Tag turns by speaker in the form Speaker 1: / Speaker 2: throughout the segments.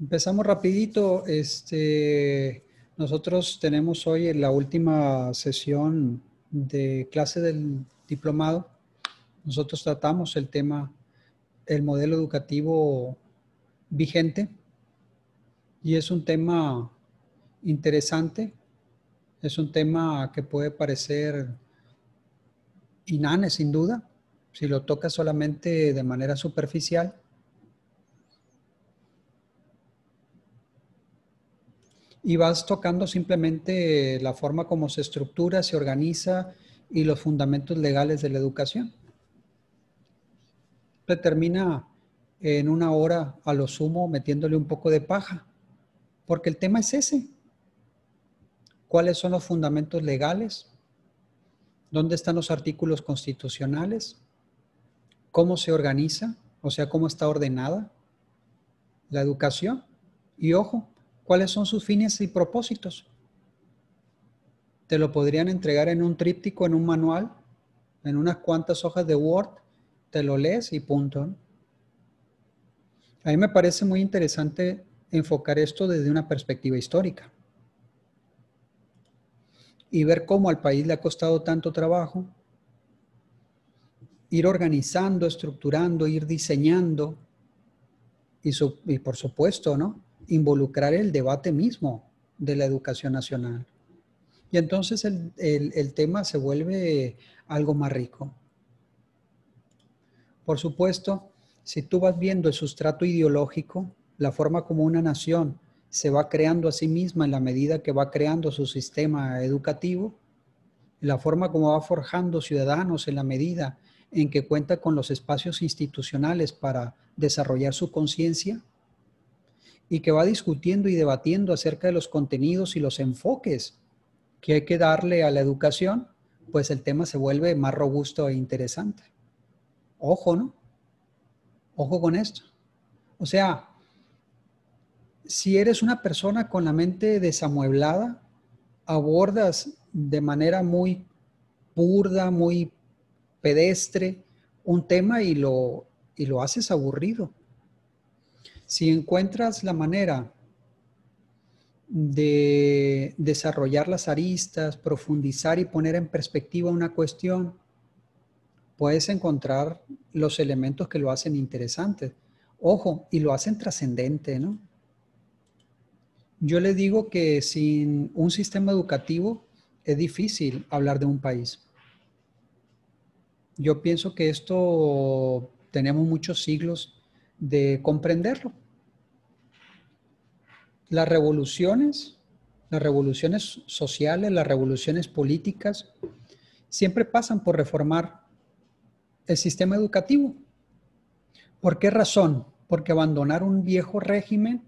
Speaker 1: Empezamos rapidito. Nosotros tenemos hoy la última sesión de clase del diplomado. Nosotros tratamos el tema, el modelo educativo vigente, y es un tema interesante. Es un tema que puede parecer inane, sin duda, si lo tocas solamente de manera superficial. Y vas tocando simplemente la forma como se estructura, se organiza y los fundamentos legales de la educación. Se termina en una hora a lo sumo metiéndole un poco de paja, porque el tema es ese. ¿Cuáles son los fundamentos legales? ¿Dónde están los artículos constitucionales? ¿Cómo se organiza? O sea, ¿cómo está ordenada la educación? Y ojo, ¿cuáles son sus fines y propósitos? Te lo podrían entregar en un tríptico, en un manual, en unas cuantas hojas de Word, te lo lees y punto. A mí me parece muy interesante enfocar esto desde una perspectiva histórica y ver cómo al país le ha costado tanto trabajo ir organizando, estructurando, ir diseñando y por supuesto, ¿no?, involucrar el debate mismo de la educación nacional. Y entonces el tema se vuelve algo más rico. Por supuesto, si tú vas viendo el sustrato ideológico, la forma como una nación se va creando a sí misma en la medida que va creando su sistema educativo, la forma como va forjando ciudadanos en la medida en que cuenta con los espacios institucionales para desarrollar su conciencia y que va discutiendo y debatiendo acerca de los contenidos y los enfoques que hay que darle a la educación, pues el tema se vuelve más robusto e interesante. Ojo, ¿no? Ojo con esto. O sea, si eres una persona con la mente desamueblada, abordas de manera muy burda, muy pedestre un tema y lo haces aburrido. Si encuentras la manera de desarrollar las aristas, profundizar y poner en perspectiva una cuestión, puedes encontrar los elementos que lo hacen interesante. Ojo, y lo hacen trascendente, ¿no? Yo le digo que sin un sistema educativo es difícil hablar de un país. Yo pienso que esto tenemos muchos siglos de comprenderlo. Las revoluciones sociales, las revoluciones políticas, siempre pasan por reformar el sistema educativo. ¿Por qué razón? Porque abandonar un viejo régimen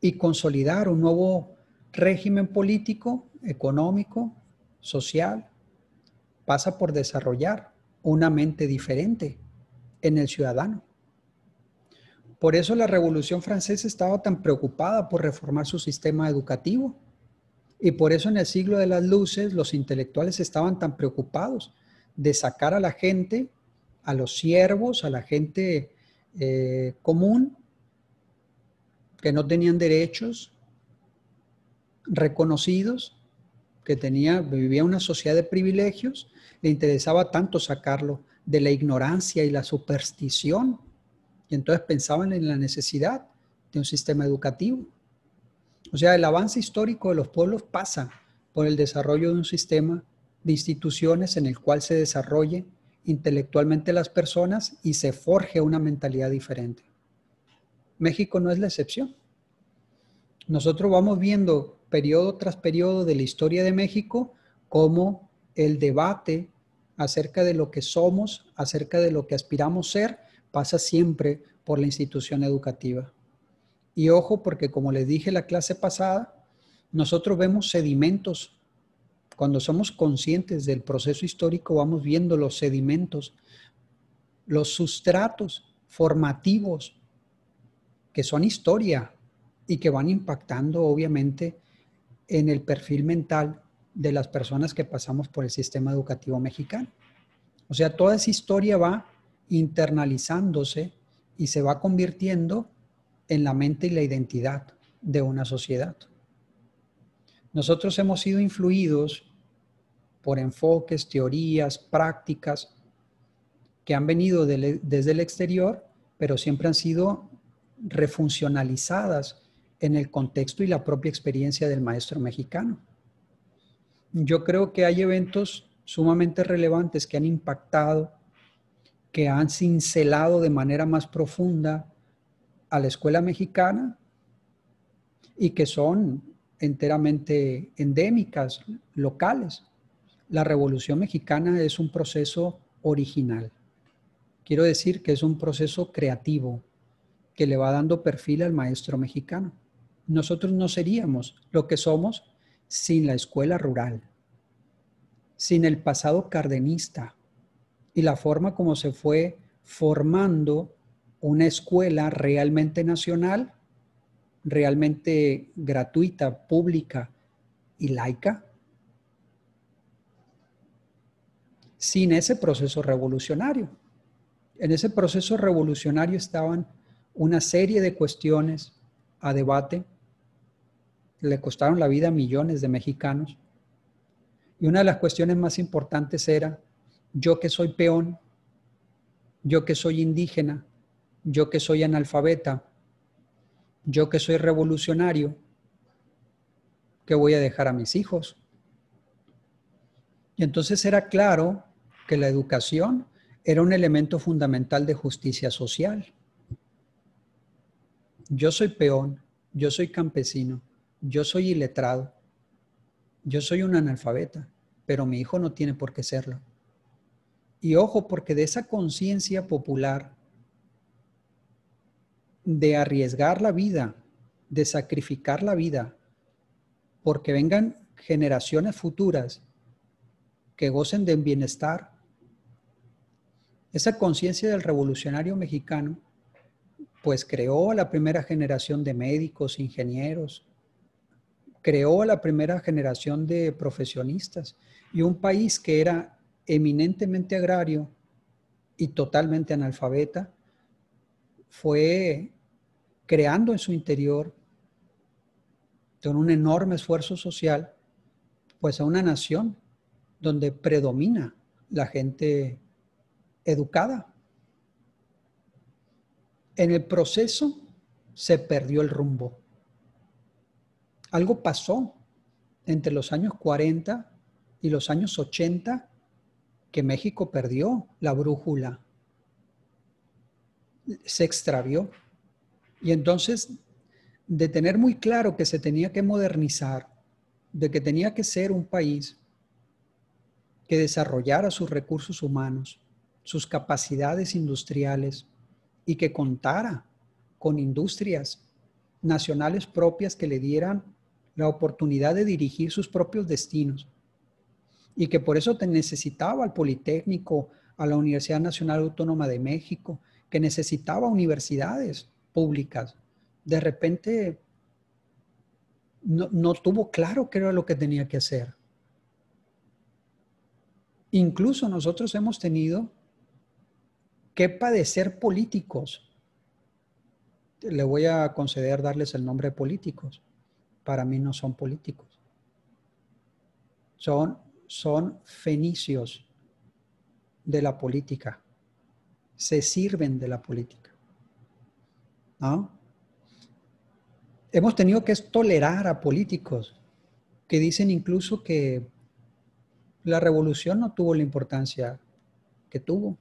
Speaker 1: y consolidar un nuevo régimen político, económico, social, pasa por desarrollar una mente diferente en el ciudadano. Por eso la Revolución Francesa estaba tan preocupada por reformar su sistema educativo. Y por eso en el siglo de las luces los intelectuales estaban tan preocupados de sacar a la gente, a los siervos, a la gente común, que no tenían derechos reconocidos, que vivía una sociedad de privilegios. Le interesaba tanto sacarlo de la ignorancia y la superstición, y entonces pensaban en la necesidad de un sistema educativo. O sea, el avance histórico de los pueblos pasa por el desarrollo de un sistema de instituciones en el cual se desarrolle intelectualmente las personas y se forje una mentalidad diferente. México no es la excepción. Nosotros vamos viendo periodo tras periodo de la historia de México cómo el debate acerca de lo que somos, acerca de lo que aspiramos ser, pasa siempre por la institución educativa. Y ojo, porque como les dije la clase pasada, nosotros vemos sedimentos. Cuando somos conscientes del proceso histórico, vamos viendo los sedimentos, los sustratos formativos que son historia y que van impactando obviamente en el perfil mental de las personas que pasamos por el sistema educativo mexicano. O sea, toda esa historia va internalizándose y se va convirtiendo en la mente y la identidad de una sociedad. Nosotros hemos sido influidos por enfoques, teorías, prácticas que han venido desde el exterior, pero siempre han sido refuncionalizadas en el contexto y la propia experiencia del maestro mexicano. Yo creo que hay eventos sumamente relevantes que han impactado, que han cincelado de manera más profunda a la escuela mexicana y que son enteramente endémicas, locales. La Revolución Mexicana es un proceso original. Quiero decir que es un proceso creativo que le va dando perfil al maestro mexicano. Nosotros no seríamos lo que somos sin la escuela rural, sin el pasado cardenista y la forma como se fue formando una escuela realmente nacional, realmente gratuita, pública y laica, sin ese proceso revolucionario. En ese proceso revolucionario estaban una serie de cuestiones a debate, le costaron la vida a millones de mexicanos, y una de las cuestiones más importantes era: yo que soy peón, yo que soy indígena, yo que soy analfabeta, yo que soy revolucionario, ¿qué voy a dejar a mis hijos? Y entonces era claro que la educación era un elemento fundamental de justicia social. Yo soy peón, yo soy campesino, yo soy iletrado, yo soy un analfabeta, pero mi hijo no tiene por qué serlo. Y ojo, porque de esa conciencia popular de arriesgar la vida, de sacrificar la vida, porque vengan generaciones futuras que gocen de bienestar, esa conciencia del revolucionario mexicano pues creó a la primera generación de médicos, ingenieros, creó a la primera generación de profesionistas, y un país que era eminentemente agrario y totalmente analfabeta fue creando en su interior, con un enorme esfuerzo social, pues a una nación donde predomina la gente educada. En el proceso se perdió el rumbo. Algo pasó entre los años 40 y los años 80 que México perdió la brújula, se extravió. Y entonces, de tener muy claro que se tenía que modernizar, de que tenía que ser un país que desarrollara sus recursos humanos, sus capacidades industriales y que contara con industrias nacionales propias que le dieran la oportunidad de dirigir sus propios destinos, y que por eso necesitaba al Politécnico, a la Universidad Nacional Autónoma de México, que necesitaba universidades públicas. De repente no tuvo claro qué era lo que tenía que hacer. Incluso nosotros hemos tenido que padecer políticos. Le voy a conceder darles el nombre de políticos. Para mí no son políticos. Son fenicios de la política. Se sirven de la política, ¿no? Hemos tenido que tolerar a políticos que dicen incluso que la revolución no tuvo la importancia que tuvo,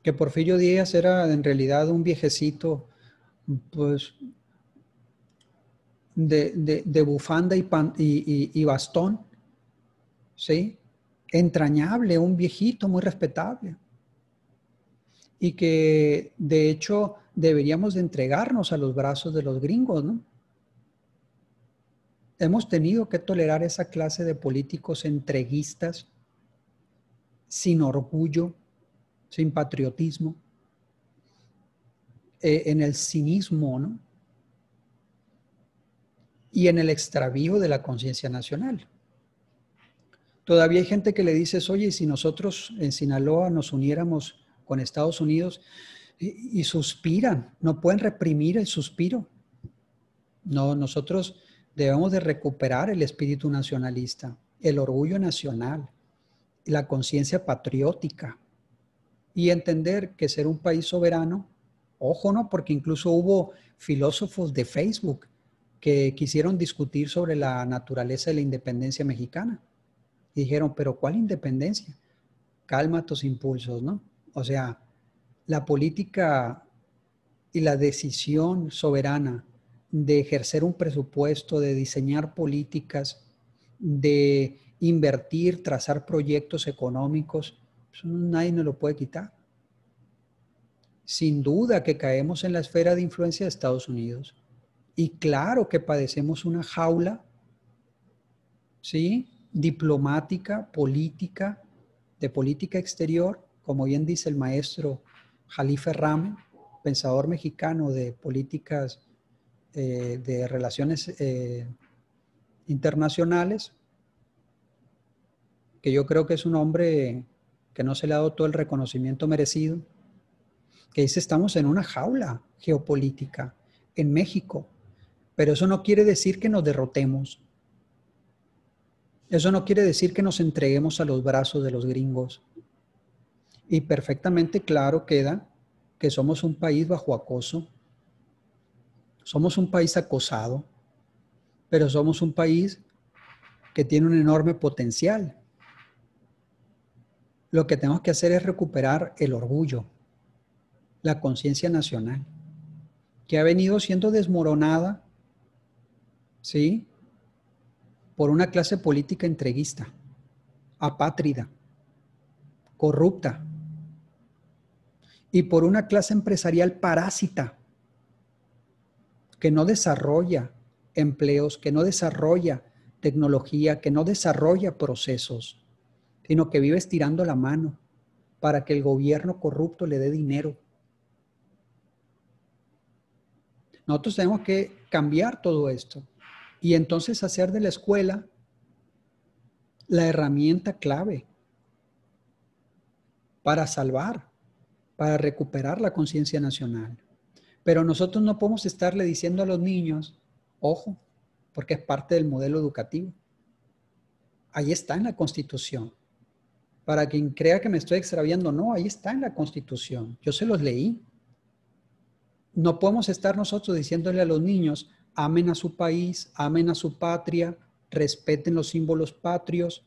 Speaker 1: que Porfirio Díaz era en realidad un viejecito, pues, de bufanda y bastón, ¿sí? Entrañable, un viejito muy respetable, y que de hecho deberíamos de entregarnos a los brazos de los gringos, ¿no? Hemos tenido que tolerar esa clase de políticos entreguistas, sin orgullo, sin patriotismo, en el cinismo, ¿no? Y en el extravío de la conciencia nacional. Todavía hay gente que le dices: oye, si nosotros en Sinaloa nos uniéramos con Estados Unidos, y suspiran, no pueden reprimir el suspiro. No, nosotros debemos de recuperar el espíritu nacionalista, el orgullo nacional, la conciencia patriótica y entender que ser un país soberano, ojo, ¿no? Porque incluso hubo filósofos de Facebook que quisieron discutir sobre la naturaleza de la independencia mexicana. Y dijeron, pero ¿cuál independencia? Calma tus impulsos, ¿no? O sea, la política y la decisión soberana de ejercer un presupuesto, de diseñar políticas, de invertir, trazar proyectos económicos, eso nadie nos lo puede quitar. Sin duda que caemos en la esfera de influencia de Estados Unidos. Y claro que padecemos una jaula, ¿sí? Diplomática, política, de política exterior, como bien dice el maestro Jalife Rame, pensador mexicano de políticas de relaciones internacionales, que yo creo que es un hombre que no se le ha dado todo el reconocimiento merecido, que dice estamos en una jaula geopolítica en México, pero eso no quiere decir que nos derrotemos. Eso no quiere decir que nos entreguemos a los brazos de los gringos. Y perfectamente claro queda que somos un país bajo acoso, somos un país acosado, pero somos un país que tiene un enorme potencial. Lo que tenemos que hacer es recuperar el orgullo, la conciencia nacional, que ha venido siendo desmoronada, ¿sí?, por una clase política entreguista, apátrida, corrupta, y por una clase empresarial parásita, que no desarrolla empleos, que no desarrolla tecnología, que no desarrolla procesos, sino que vive estirando la mano para que el gobierno corrupto le dé dinero. Nosotros tenemos que cambiar todo esto y entonces hacer de la escuela la herramienta clave para salvar, para recuperar la conciencia nacional. Pero nosotros no podemos estarle diciendo a los niños, ojo, porque es parte del modelo educativo. Ahí está en la Constitución. Para quien crea que me estoy extraviando, no, ahí está en la Constitución. Yo se los leí. No podemos estar nosotros diciéndole a los niños, amen a su país, amen a su patria, respeten los símbolos patrios,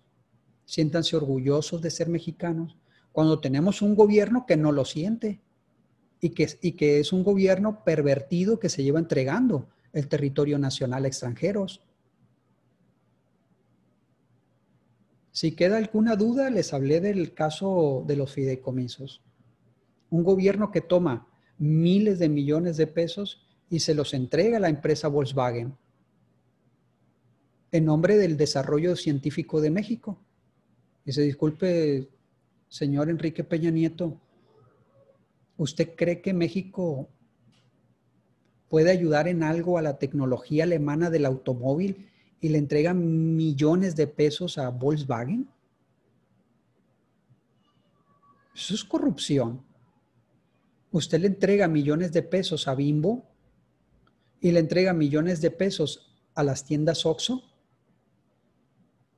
Speaker 1: siéntanse orgullosos de ser mexicanos, cuando tenemos un gobierno que no lo siente y que es un gobierno pervertido que se lleva entregando el territorio nacional a extranjeros. Si queda alguna duda, les hablé del caso de los fideicomisos. Un gobierno que toma miles de millones de pesos y se los entrega a la empresa Volkswagen en nombre del desarrollo científico de México. Y se disculpe, señor Enrique Peña Nieto, ¿usted cree que México puede ayudar en algo a la tecnología alemana del automóvil y le entrega millones de pesos a Volkswagen? Eso es corrupción. Usted le entrega millones de pesos a Bimbo y le entrega millones de pesos a las tiendas Oxxo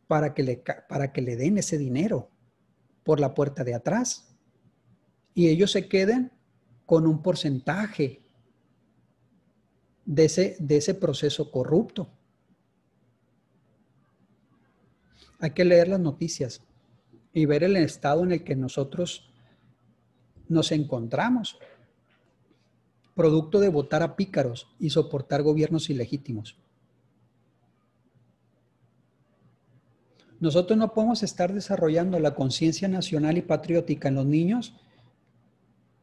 Speaker 1: para que le den ese dinero por la puerta de atrás. Y ellos se queden con un porcentaje de ese proceso corrupto. Hay que leer las noticias y ver el estado en el que nosotros nos encontramos, producto de votar a pícaros y soportar gobiernos ilegítimos. Nosotros no podemos estar desarrollando la conciencia nacional y patriótica en los niños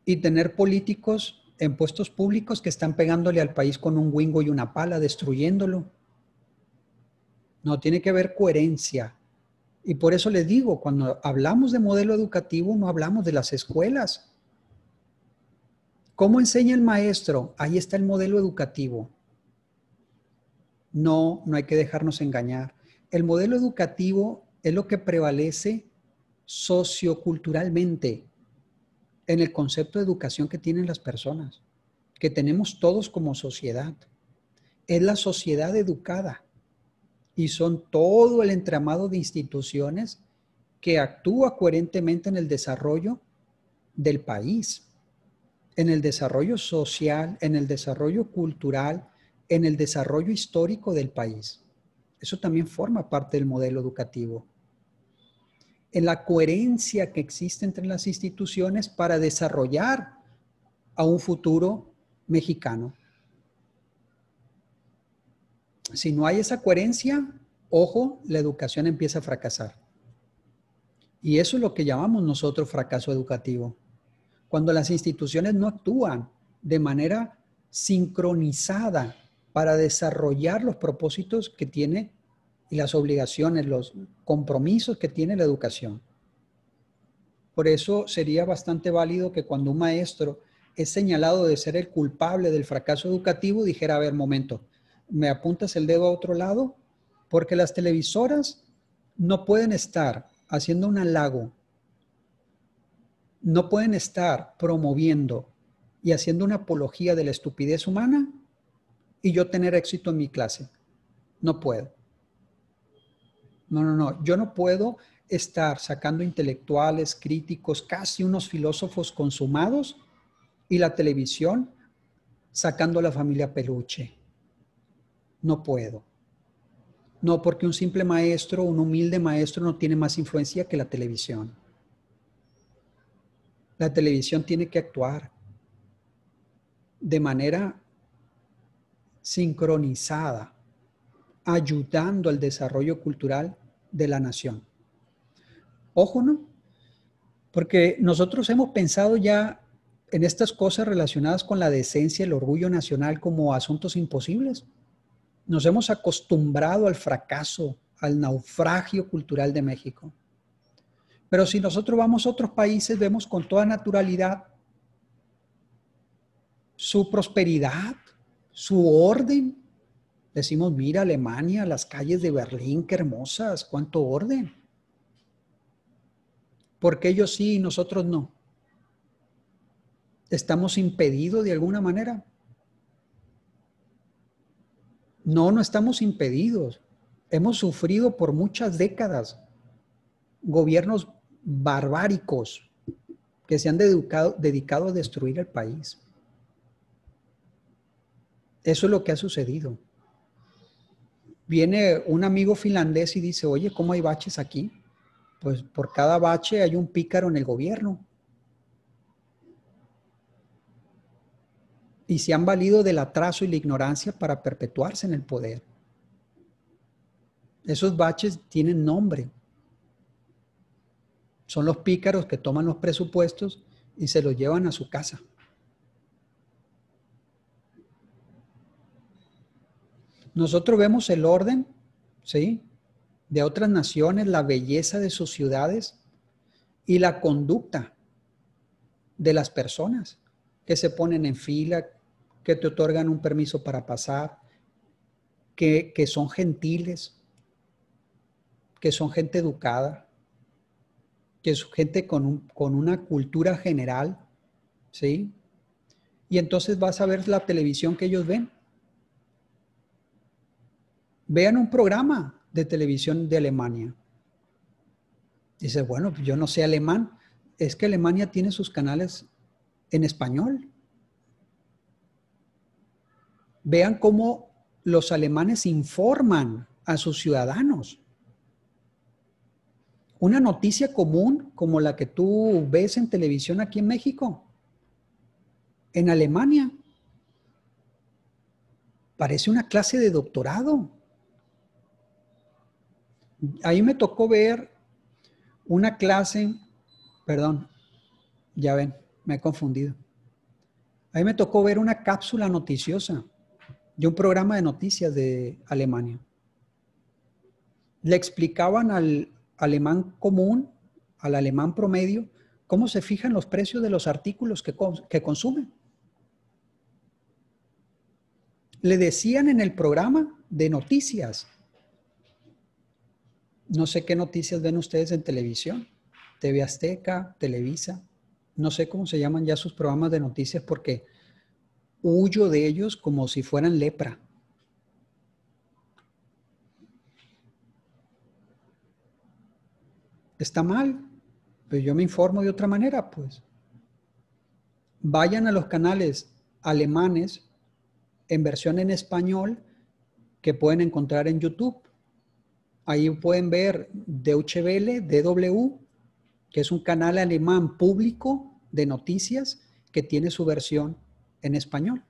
Speaker 1: y tener políticos en puestos públicos que están pegándole al país con un wingo y una pala, destruyéndolo. No, tiene que haber coherencia. Y por eso les digo, cuando hablamos de modelo educativo, no hablamos de las escuelas. ¿Cómo enseña el maestro? Ahí está el modelo educativo. No hay que dejarnos engañar. El modelo educativo es lo que prevalece socioculturalmente. en el concepto de educación que tienen las personas, que tenemos todos como sociedad. Es la sociedad educada y son todo el entramado de instituciones que actúa coherentemente en el desarrollo del país, en el desarrollo social, en el desarrollo cultural, en el desarrollo histórico del país. Eso también forma parte del modelo educativo. En la coherencia que existe entre las instituciones para desarrollar a un futuro mexicano. Si no hay esa coherencia, ojo, la educación empieza a fracasar. Y eso es lo que llamamos nosotros fracaso educativo. Cuando las instituciones no actúan de manera sincronizada para desarrollar los propósitos que tiene y las obligaciones, los compromisos que tiene la educación. Por eso sería bastante válido que cuando un maestro es señalado de ser el culpable del fracaso educativo, dijera, a ver, momento, ¿me apuntas el dedo a otro lado? Porque las televisoras no pueden estar haciendo un halago, no pueden estar promoviendo y haciendo una apología de la estupidez humana y yo tener éxito en mi clase. No puedo. No. Yo no puedo estar sacando intelectuales, críticos, casi unos filósofos consumados y la televisión sacando a la familia peluche. No puedo. No, porque un simple maestro, un humilde maestro no tiene más influencia que la televisión. La televisión tiene que actuar de manera sincronizada, ayudando al desarrollo cultural de la nación. Ojo, ¿no? Porque nosotros hemos pensado ya en estas cosas relacionadas con la decencia, el orgullo nacional como asuntos imposibles. Nos hemos acostumbrado al fracaso, al naufragio cultural de México. Pero si nosotros vamos a otros países, vemos con toda naturalidad su prosperidad, su orden. Decimos, mira Alemania, las calles de Berlín, qué hermosas, cuánto orden. ¿Por qué ellos sí y nosotros no? ¿Estamos impedidos de alguna manera? No estamos impedidos. Hemos sufrido por muchas décadas gobiernos barbáricos que se han dedicado a destruir el país. Eso es lo que ha sucedido. Viene un amigo finlandés y dice, oye, ¿cómo hay baches aquí? Pues por cada bache hay un pícaro en el gobierno. Y se han valido del atraso y la ignorancia para perpetuarse en el poder. Esos baches tienen nombre. Son los pícaros que toman los presupuestos y se los llevan a su casa. Nosotros vemos el orden, ¿sí?, de otras naciones, la belleza de sus ciudades y la conducta de las personas que se ponen en fila, que te otorgan un permiso para pasar, que son gentiles, que son gente educada, que es gente con una cultura general, ¿sí? Y entonces vas a ver la televisión que ellos ven. Vean un programa de televisión de Alemania. Dices, bueno, yo no sé alemán. Es que Alemania tiene sus canales en español. Vean cómo los alemanes informan a sus ciudadanos. Una noticia común como la que tú ves en televisión aquí en México, en Alemania, parece una clase de doctorado. Ahí me tocó ver una clase, perdón, ya ven, me he confundido. Ahí me tocó ver una cápsula noticiosa de un programa de noticias de Alemania. Le explicaban al alemán común, al alemán promedio, cómo se fijan los precios de los artículos que consumen. Le decían en el programa de noticias, no sé qué noticias ven ustedes en televisión, TV Azteca, Televisa, No sé cómo se llaman ya sus programas de noticias porque huyo de ellos como si fueran lepra. Está mal, pero yo me informo de otra manera, pues. Vayan a los canales alemanes en versión en español que pueden encontrar en YouTube. Ahí pueden ver Deutsche Welle, DW, que es un canal alemán público de noticias que tiene su versión en español.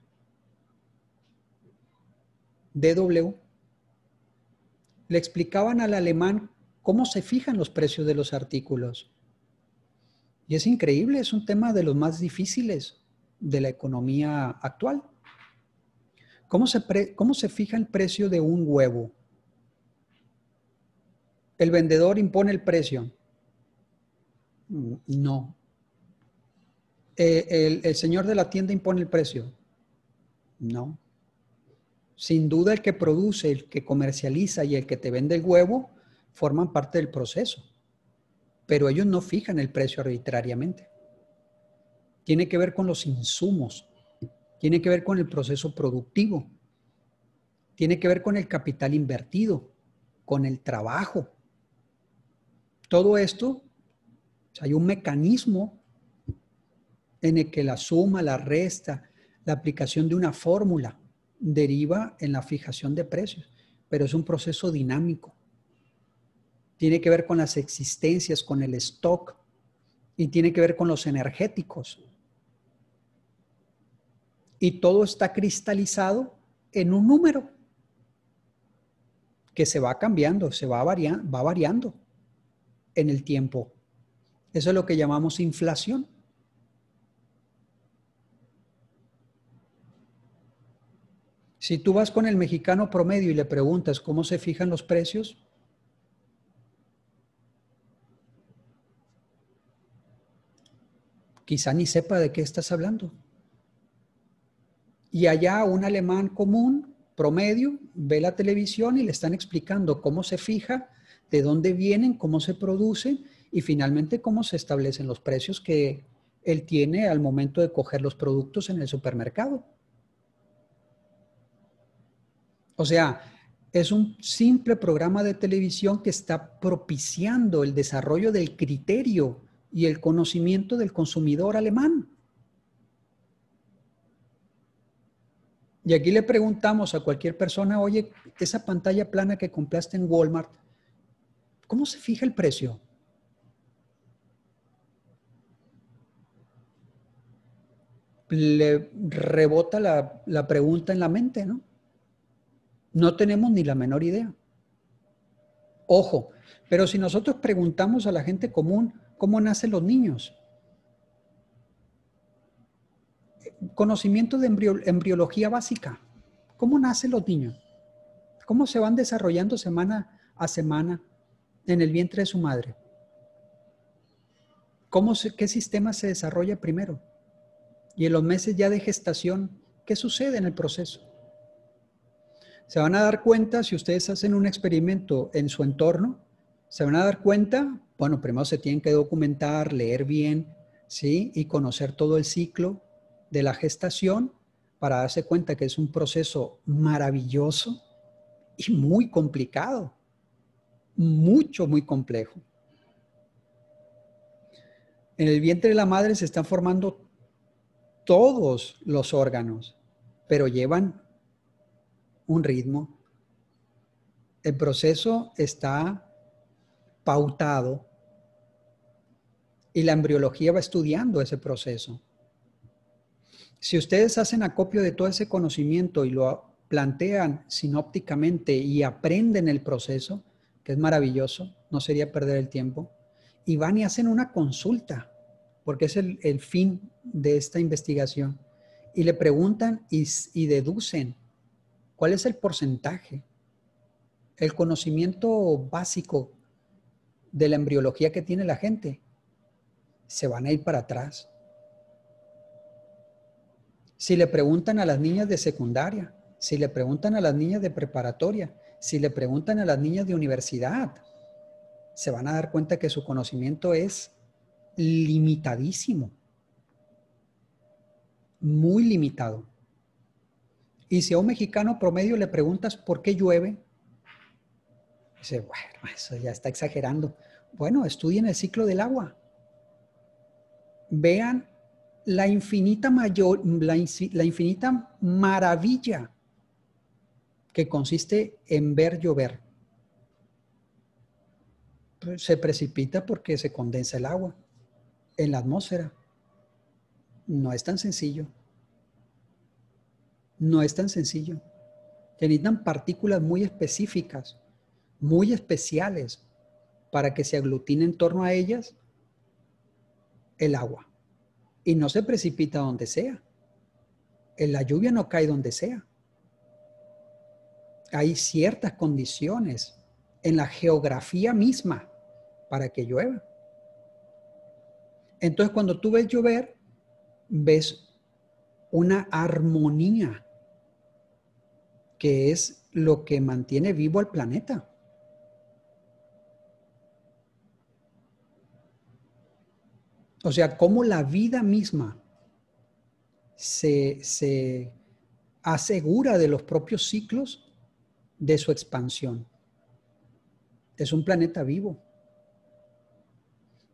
Speaker 1: DW. Le explicaban al alemán cómo se fijan los precios de los artículos. Y es increíble, es un tema de los más difíciles de la economía actual. ¿Cómo se fija el precio de un huevo? ¿El vendedor impone el precio? No. ¿El señor de la tienda impone el precio? No. Sin duda el que produce, el que comercializa y el que te vende el huevo forman parte del proceso. Pero ellos no fijan el precio arbitrariamente. Tiene que ver con los insumos, tiene que ver con el proceso productivo, tiene que ver con el capital invertido, con el trabajo. Todo esto, o sea, hay un mecanismo en el que la suma, la resta, la aplicación de una fórmula deriva en la fijación de precios, pero es un proceso dinámico. Tiene que ver con las existencias, con el stock y tiene que ver con los energéticos. Y todo está cristalizado en un número que se va cambiando, va variando en el tiempo. Eso es lo que llamamos inflación. Si tú vas con el mexicano promedio y le preguntas cómo se fijan los precios, quizá ni sepa de qué estás hablando. Y allá un alemán común, promedio, ve la televisión y le están explicando cómo se fija, de dónde vienen, cómo se producen y finalmente cómo se establecen los precios que él tiene al momento de coger los productos en el supermercado. O sea, es un simple programa de televisión que está propiciando el desarrollo del criterio y el conocimiento del consumidor alemán. Y aquí le preguntamos a cualquier persona, oye, esa pantalla plana que compraste en Walmart, ¿cómo se fija el precio? Le rebota la pregunta en la mente, ¿no? No tenemos ni la menor idea. Ojo, pero si nosotros preguntamos a la gente común, ¿cómo nacen los niños? Conocimiento de embriología básica. ¿Cómo nacen los niños? ¿Cómo se van desarrollando semana a semana en el vientre de su madre? ¿Qué sistema se desarrolla primero? Y en los meses ya de gestación, ¿qué sucede en el proceso? Se van a dar cuenta, si ustedes hacen un experimento en su entorno, se van a dar cuenta, bueno, primero se tienen que documentar, leer bien, ¿sí? Y conocer todo el ciclo de la gestación para darse cuenta que es un proceso maravilloso y muy complicado, muy complejo. En el vientre de la madre se están formando todos los órganos, pero llevan un ritmo. El proceso está pautado y la embriología va estudiando ese proceso. Si ustedes hacen acopio de todo ese conocimiento y lo plantean sinópticamente y aprenden el proceso, que es maravilloso, no sería perder el tiempo, y van y hacen una consulta, porque es el fin de esta investigación, y le preguntan y deducen cuál es el porcentaje, el conocimiento básico de la embriología que tiene la gente, se van a ir para atrás. Si le preguntan a las niñas de secundaria, si le preguntan a las niñas de preparatoria, si le preguntan a las niñas de universidad, se van a dar cuenta que su conocimiento es limitadísimo. muy limitado. Y si a un mexicano promedio le preguntas por qué llueve, dice, bueno, eso ya está exagerando. Bueno, estudien el ciclo del agua. Vean la infinita maravilla que consiste en ver llover. Pues se precipita porque se condensa el agua en la atmósfera. No es tan sencillo. No es tan sencillo. Se necesitan partículas muy específicas, muy especiales, para que se aglutine en torno a ellas el agua. Y no se precipita donde sea. La lluvia no cae donde sea. Hay ciertas condiciones en la geografía misma para que llueva. Entonces, cuando tú ves llover, ves una armonía que es lo que mantiene vivo al planeta. O sea, cómo la vida misma se asegura de los propios ciclos de su expansión. Es un planeta vivo.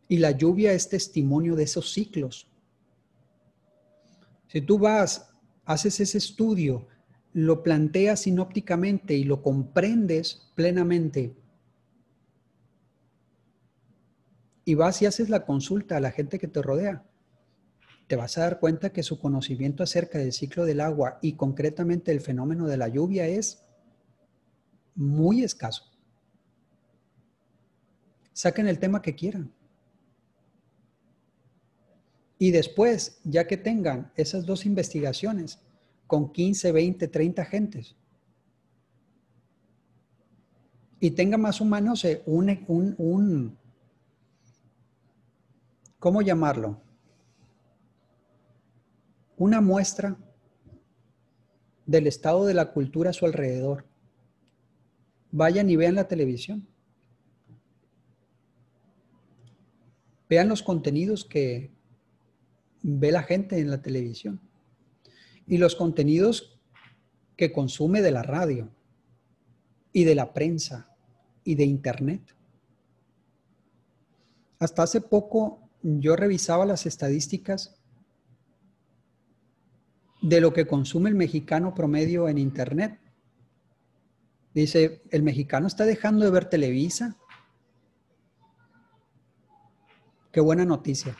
Speaker 1: Y la lluvia es testimonio de esos ciclos. Si tú vas, haces ese estudio, lo planteas sinópticamente y lo comprendes plenamente, y vas y haces la consulta a la gente que te rodea, te vas a dar cuenta que su conocimiento acerca del ciclo del agua y concretamente el fenómeno de la lluvia es muy escaso. Saquen el tema que quieran. Y después, ya que tengan esas dos investigaciones con 15, 20, 30 gentes, y tengan más o menos ¿cómo llamarlo? Una muestra del estado de la cultura a su alrededor. Vayan y vean la televisión. Vean los contenidos que ve la gente en la televisión y los contenidos que consume de la radio y de la prensa y de internet. Hasta hace poco yo revisaba las estadísticas de lo que consume el mexicano promedio en internet. Dice, el mexicano está dejando de ver Televisa. Qué buena noticia.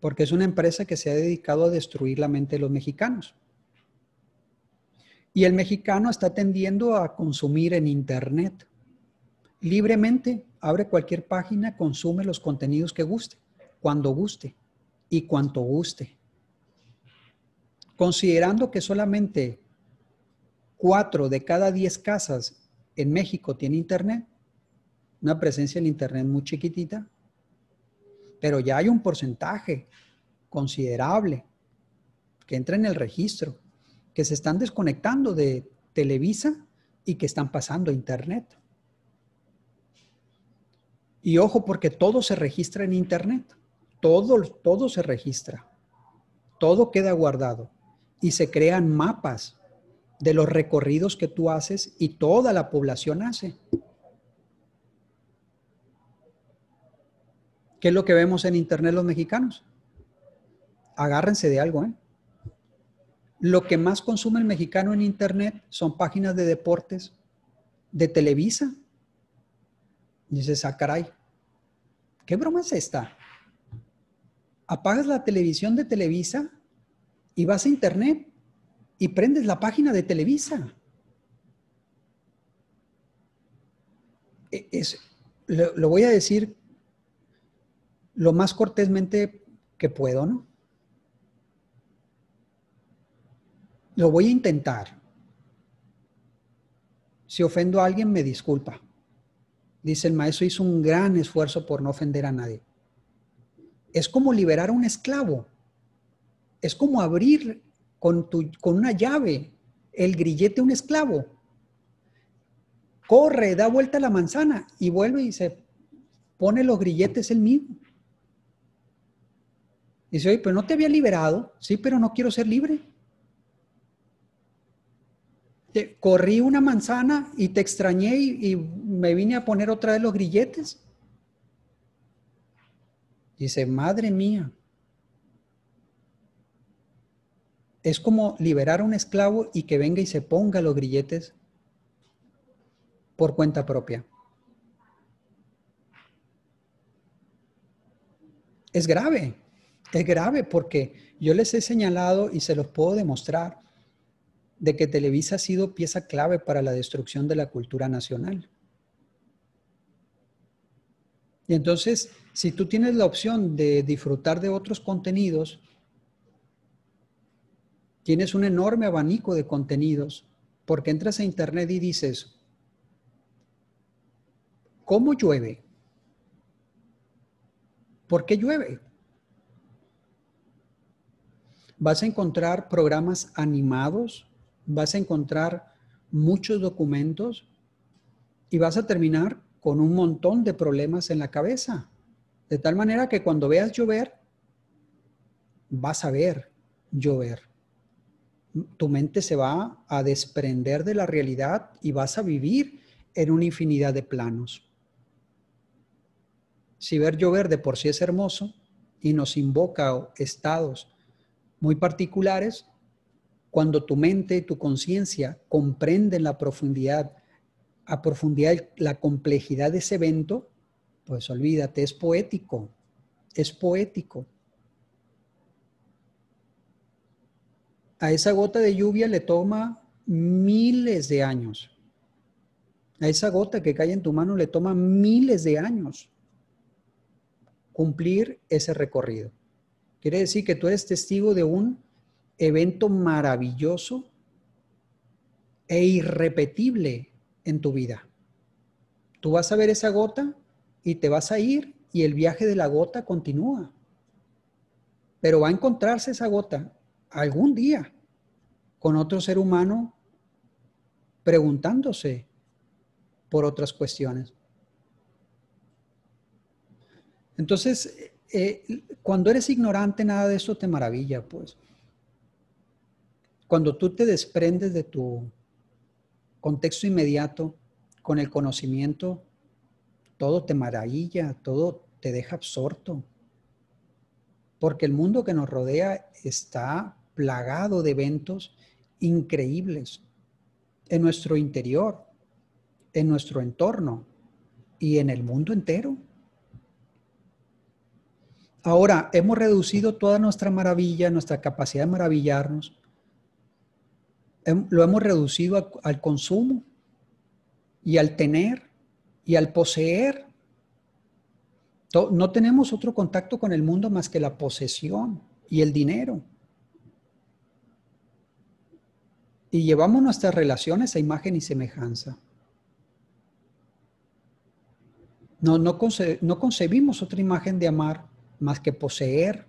Speaker 1: Porque es una empresa que se ha dedicado a destruir la mente de los mexicanos. Y el mexicano está tendiendo a consumir en internet. Libremente, abre cualquier página, consume los contenidos que guste, cuando guste y cuanto guste. Considerando que solamente 4 de cada 10 casas en México tiene internet, una presencia en internet muy chiquitita, pero ya hay un porcentaje considerable que entra en el registro, que se están desconectando de Televisa y que están pasando a internet. Y ojo, porque todo se registra en internet, todo se registra, todo queda guardado y se crean mapas de los recorridos que tú haces y toda la población hace. ¿Qué es lo que vemos en internet los mexicanos? Agárrense de algo, ¿eh? Lo que más consume el mexicano en internet son páginas de deportes de Televisa. Y dices, ah, caray, ¿qué broma es esta? Apagas la televisión de Televisa y vas a internet y prendes la página de Televisa. Lo voy a decir lo más cortésmente que puedo, ¿no? Lo voy a intentar. Si ofendo a alguien, me disculpa. Dice el maestro, hizo un gran esfuerzo por no ofender a nadie. Es como liberar a un esclavo. Es como abrir con una llave el grillete a un esclavo. Corre, da vuelta a la manzana y vuelve y se pone los grilletes él mismo. Dice, oye, pero no te había liberado. Sí, pero no quiero ser libre. Corrí una manzana y te extrañé y me vine a poner otra vez los grilletes. Dice, madre mía. Es como liberar a un esclavo y que venga y se ponga los grilletes por cuenta propia. Es grave porque yo les he señalado y se los puedo demostrar de que Televisa ha sido pieza clave para la destrucción de la cultura nacional. Y entonces, si tú tienes la opción de disfrutar de otros contenidos, tienes un enorme abanico de contenidos, porque entras a internet y dices, ¿cómo llueve? ¿Por qué llueve? Vas a encontrar programas animados, vas a encontrar muchos documentos y vas a terminar con un montón de problemas en la cabeza. De tal manera que cuando veas llover, vas a ver llover. Tu mente se va a desprender de la realidad y vas a vivir en una infinidad de planos. Si ver llover de por sí es hermoso y nos invoca estados muy particulares, cuando tu mente y tu conciencia comprenden a profundidad la complejidad de ese evento, pues olvídate, es poético, es poético. A esa gota de lluvia le toma miles de años. A esa gota que cae en tu mano le toma miles de años cumplir ese recorrido. Quiere decir que tú eres testigo de un evento maravilloso e irrepetible en tu vida. Tú vas a ver esa gota y te vas a ir y el viaje de la gota continúa. Pero va a encontrarse esa gota algún día con otro ser humano preguntándose por otras cuestiones. Entonces, cuando eres ignorante, nada de eso te maravilla, pues. Cuando tú te desprendes de tu contexto inmediato con el conocimiento, todo te maravilla, todo te deja absorto. Porque el mundo que nos rodea está plagado de eventos increíbles en nuestro interior, en nuestro entorno y en el mundo entero. Ahora, hemos reducido toda nuestra maravilla, nuestra capacidad de maravillarnos, lo hemos reducido al consumo y al tener y al poseer. No tenemos otro contacto con el mundo más que la posesión y el dinero. Y llevamos nuestras relaciones a imagen y semejanza. No concebimos otra imagen de amar más que poseer,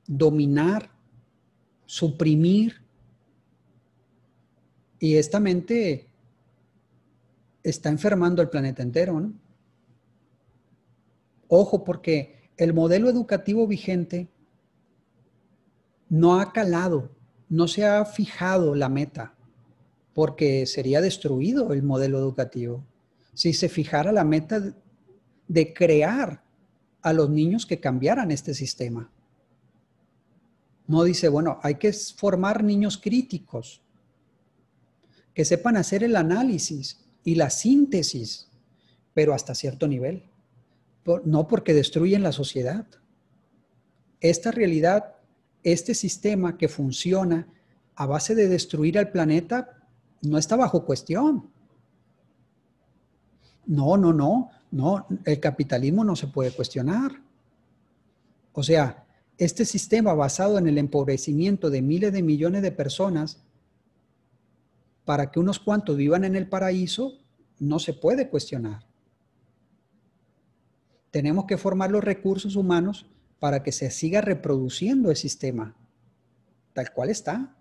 Speaker 1: dominar, suprimir. Y esta mente está enfermando el planeta entero, ¿no? Ojo, porque el modelo educativo vigente no ha calado, no se ha fijado la meta, porque sería destruido el modelo educativo si se fijara la meta de crear a los niños que cambiaran este sistema. No dice, bueno, hay que formar niños críticos, que sepan hacer el análisis y la síntesis, pero hasta cierto nivel. No porque destruyen la sociedad. Esta realidad, este sistema que funciona a base de destruir al planeta, no está bajo cuestión. No, el capitalismo no se puede cuestionar. O sea, este sistema basado en el empobrecimiento de miles de millones de personas para que unos cuantos vivan en el paraíso, no se puede cuestionar. Tenemos que formar los recursos humanos para que se siga reproduciendo el sistema, tal cual está,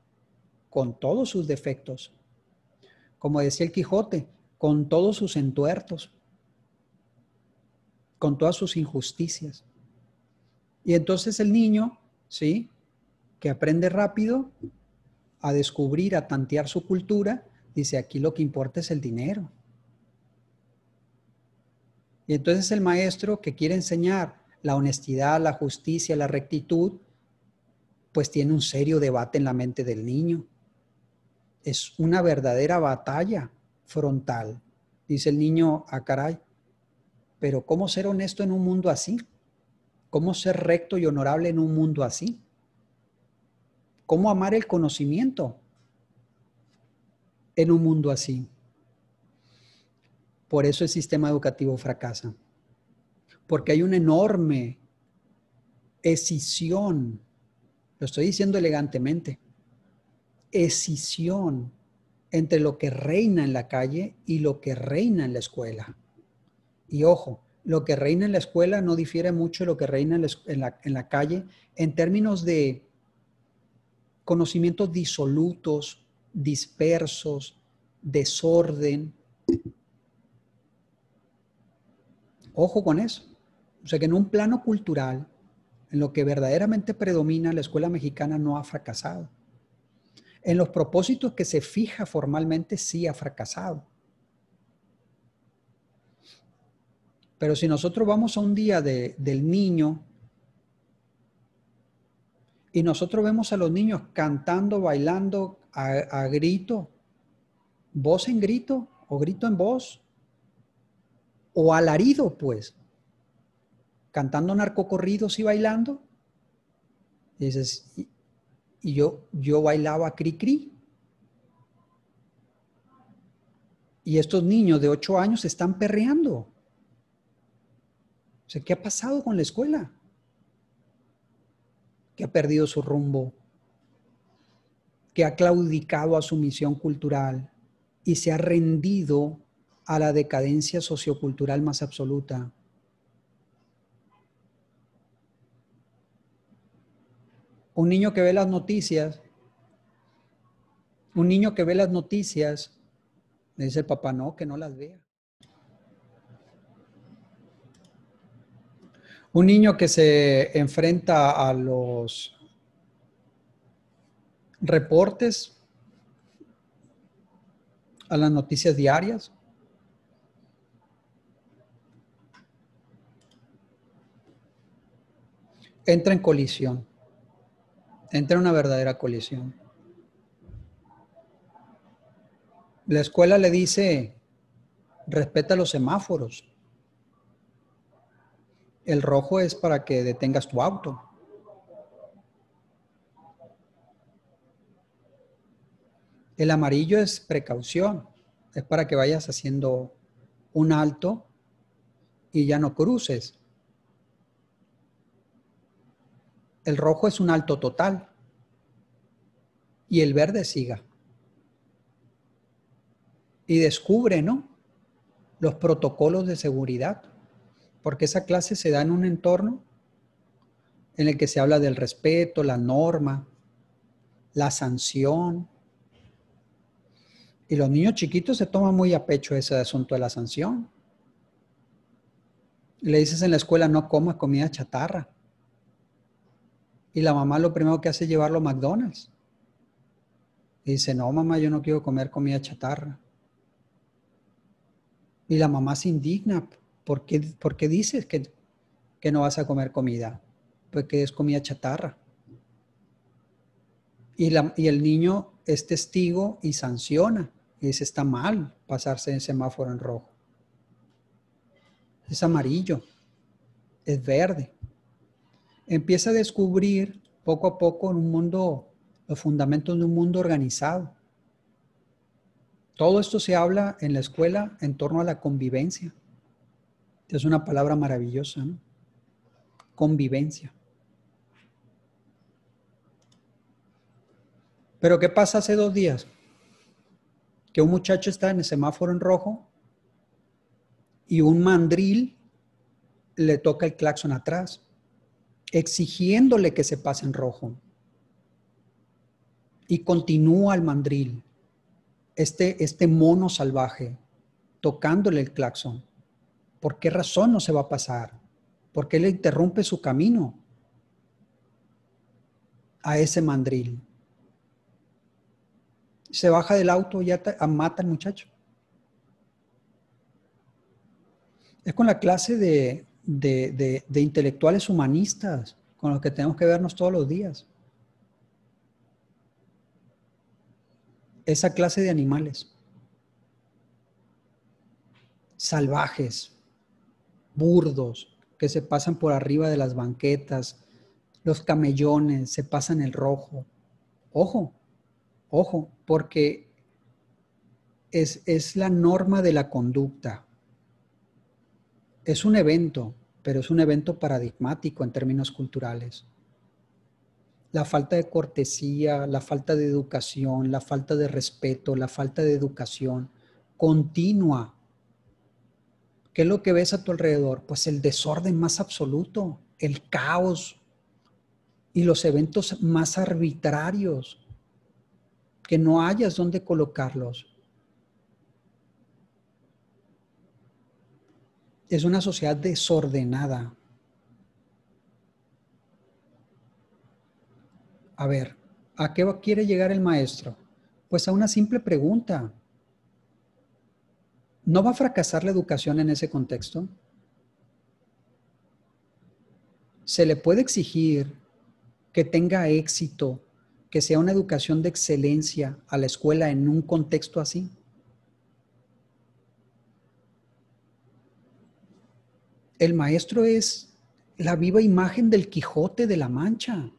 Speaker 1: con todos sus defectos. Como decía el Quijote, con todos sus entuertos, con todas sus injusticias. Y entonces el niño ¿sí? Que aprende rápido a descubrir, a tantear su cultura, dice, aquí lo que importa es el dinero. Y entonces el maestro que quiere enseñar la honestidad, la justicia, la rectitud, pues tiene un serio debate en la mente del niño. Es una verdadera batalla frontal. Dice el niño, ah, caray, pero ¿cómo ser honesto en un mundo así? ¿Cómo ser recto y honorable en un mundo así? ¿Cómo amar el conocimiento en un mundo así? Por eso el sistema educativo fracasa. Porque hay una enorme escisión, lo estoy diciendo elegantemente, escisión entre lo que reina en la calle y lo que reina en la escuela. Y ojo, lo que reina en la escuela no difiere mucho de lo que reina en la calle en términos de conocimientos disolutos, dispersos, desorden. Ojo con eso. O sea que en un plano cultural, en lo que verdaderamente predomina, la escuela mexicana no ha fracasado. En los propósitos que se fija formalmente sí ha fracasado. Pero si nosotros vamos a un día del niño y nosotros vemos a los niños cantando, bailando a grito, voz en grito o grito en voz o alarido, pues, cantando narcocorridos y bailando, y dices, y yo bailaba cri-cri. Y estos niños de 8 años están perreando. O sea, ¿qué ha pasado con la escuela? Que ha perdido su rumbo, que ha claudicado a su misión cultural y se ha rendido a la decadencia sociocultural más absoluta. Un niño que ve las noticias, le dice el papá, no, que no las vea. Un niño que se enfrenta a los reportes, a las noticias diarias, entra en colisión, entra en una verdadera colisión. La escuela le dice, respeta los semáforos. El rojo es para que detengas tu auto. El amarillo es precaución, es para que vayas haciendo un alto y ya no cruces. El rojo es un alto total y el verde siga. Y descubre, ¿no?, los protocolos de seguridad, porque esa clase se da en un entorno en el que se habla del respeto, la norma, la sanción. Y los niños chiquitos se toman muy a pecho ese asunto de la sanción. Le dices en la escuela, no comas comida chatarra. Y la mamá lo primero que hace es llevarlo a McDonald's. Y dice, no, mamá, yo no quiero comer comida chatarra. Y la mamá se indigna. ¿Por qué dices que no vas a comer comida? Pues que es comida chatarra. Y el niño es testigo y sanciona. Y dice, está mal pasarse en semáforo en rojo. Es amarillo. Es verde. Empieza a descubrir poco a poco en un mundo, los fundamentos de un mundo organizado. Todo esto se habla en la escuela en torno a la convivencia. Es una palabra maravillosa, ¿no? Convivencia. Pero ¿qué pasa hace 2 días? Que un muchacho está en el semáforo en rojo y un mandril le toca el claxon atrás, exigiéndole que se pase en rojo. Y continúa el mandril, este mono salvaje, tocándole el claxon. ¿Por qué razón no se va a pasar? ¿Por qué le interrumpe su camino? a ese mandril. Se baja del auto y ya mata al muchacho. Es con la clase de intelectuales humanistas con los que tenemos que vernos todos los días. Esa clase de animales. Salvajes, burdos, que se pasan por arriba de las banquetas, los camellones, se pasan el rojo. Ojo, ojo, porque es la norma de la conducta. Es un evento, pero es un evento paradigmático en términos culturales. La falta de cortesía, la falta de educación, la falta de respeto, la falta de educación continua. ¿Qué es lo que ves a tu alrededor? Pues el desorden más absoluto, el caos y los eventos más arbitrarios, que no hayas dónde colocarlos. Es una sociedad desordenada. A ver, ¿a qué quiere llegar el maestro? Pues a una simple pregunta. ¿No va a fracasar la educación en ese contexto? ¿Se le puede exigir que tenga éxito, que sea una educación de excelencia a la escuela en un contexto así? El maestro es la viva imagen del Quijote de la Mancha.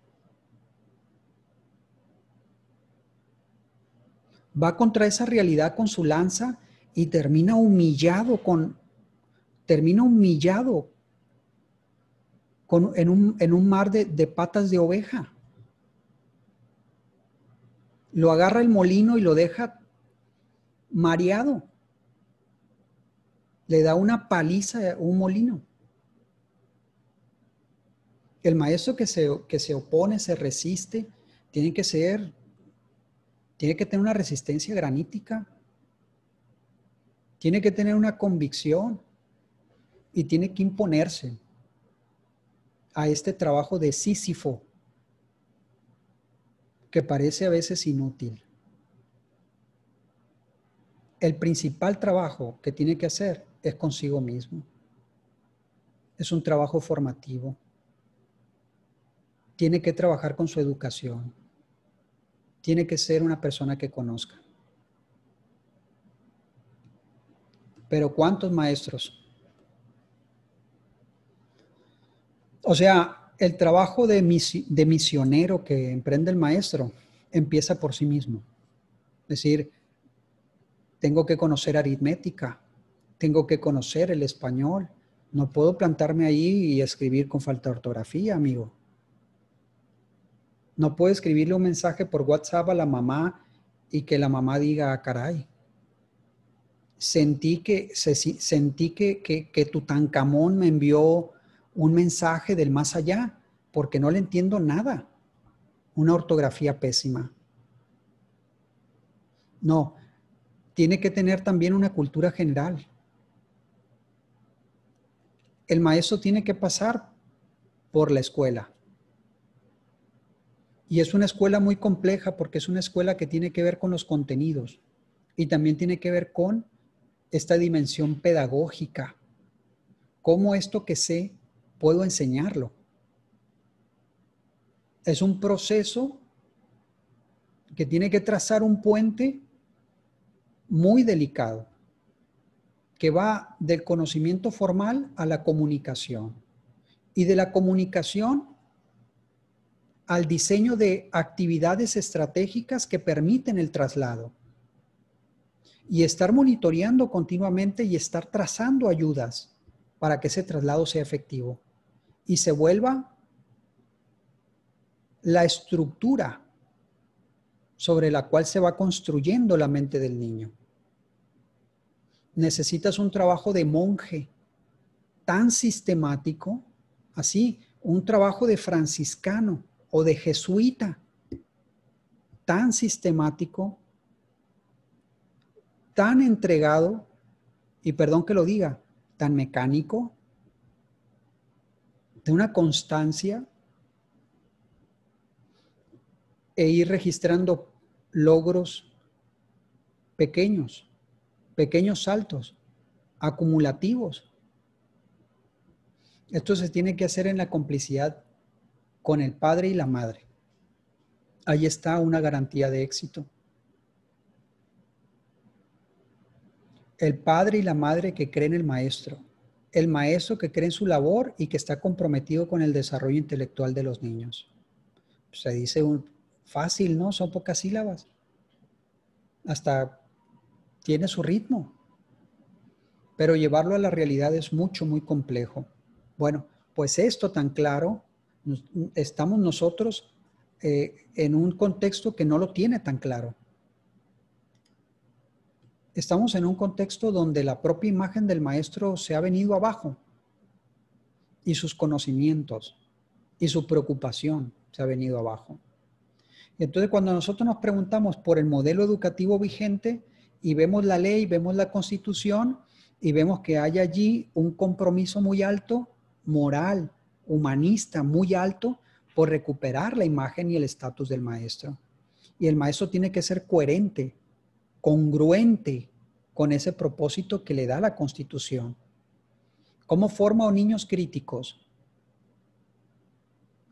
Speaker 1: Va contra esa realidad con su lanza y termina humillado en un mar de patas de oveja. Lo agarra el molino y lo deja mareado. Le da una paliza a un molino. El maestro que se opone, se resiste, tiene que tener una resistencia granítica, tiene que tener una convicción y tiene que imponerse a este trabajo de Sísifo que parece a veces inútil. El principal trabajo que tiene que hacer es consigo mismo. Es un trabajo formativo. Tiene que trabajar con su educación. Tiene que ser una persona que conozca. Pero ¿cuántos maestros? O sea, el trabajo de misionero que emprende el maestro empieza por sí mismo. Es decir, tengo que conocer aritmética, tengo que conocer el español. No puedo plantarme ahí y escribir con falta de ortografía, amigo. No puedo escribirle un mensaje por WhatsApp a la mamá y que la mamá diga, ah, caray. Sentí que Tutankamón me envió un mensaje del más allá, porque no le entiendo nada. Una ortografía pésima. No, tiene que tener también una cultura general. El maestro tiene que pasar por la escuela. Y es una escuela muy compleja porque es una escuela que tiene que ver con los contenidos y también tiene que ver con esta dimensión pedagógica. ¿Cómo esto que sé puedo enseñarlo? Es un proceso que tiene que trazar un puente muy delicado, que va del conocimiento formal a la comunicación y de la comunicación al diseño de actividades estratégicas que permiten el traslado. Y estar monitoreando continuamente y estar trazando ayudas para que ese traslado sea efectivo y se vuelva la estructura sobre la cual se va construyendo la mente del niño. Necesitas un trabajo de monje tan sistemático, así, un trabajo de franciscano o de jesuita tan sistemático, tan entregado, y perdón que lo diga, tan mecánico, de una constancia e ir registrando logros pequeños, pequeños saltos, acumulativos. Esto se tiene que hacer en la complicidad con el padre y la madre. Ahí está una garantía de éxito. El padre y la madre que creen en el maestro que cree en su labor y que está comprometido con el desarrollo intelectual de los niños. Se dice fácil, ¿no? Son pocas sílabas. Hasta tiene su ritmo. Pero llevarlo a la realidad es mucho, muy complejo. Bueno, pues esto tan claro, estamos nosotros en un contexto que no lo tiene tan claro. Estamos en un contexto donde la propia imagen del maestro se ha venido abajo y sus conocimientos y su preocupación se ha venido abajo. Entonces, cuando nosotros nos preguntamos por el modelo educativo vigente y vemos la ley, vemos la Constitución y vemos que hay allí un compromiso muy alto, moral, humanista, muy alto, por recuperar la imagen y el estatus del maestro. Y el maestro tiene que ser coherente, congruente con ese propósito que le da la Constitución. ¿Cómo forma a niños críticos?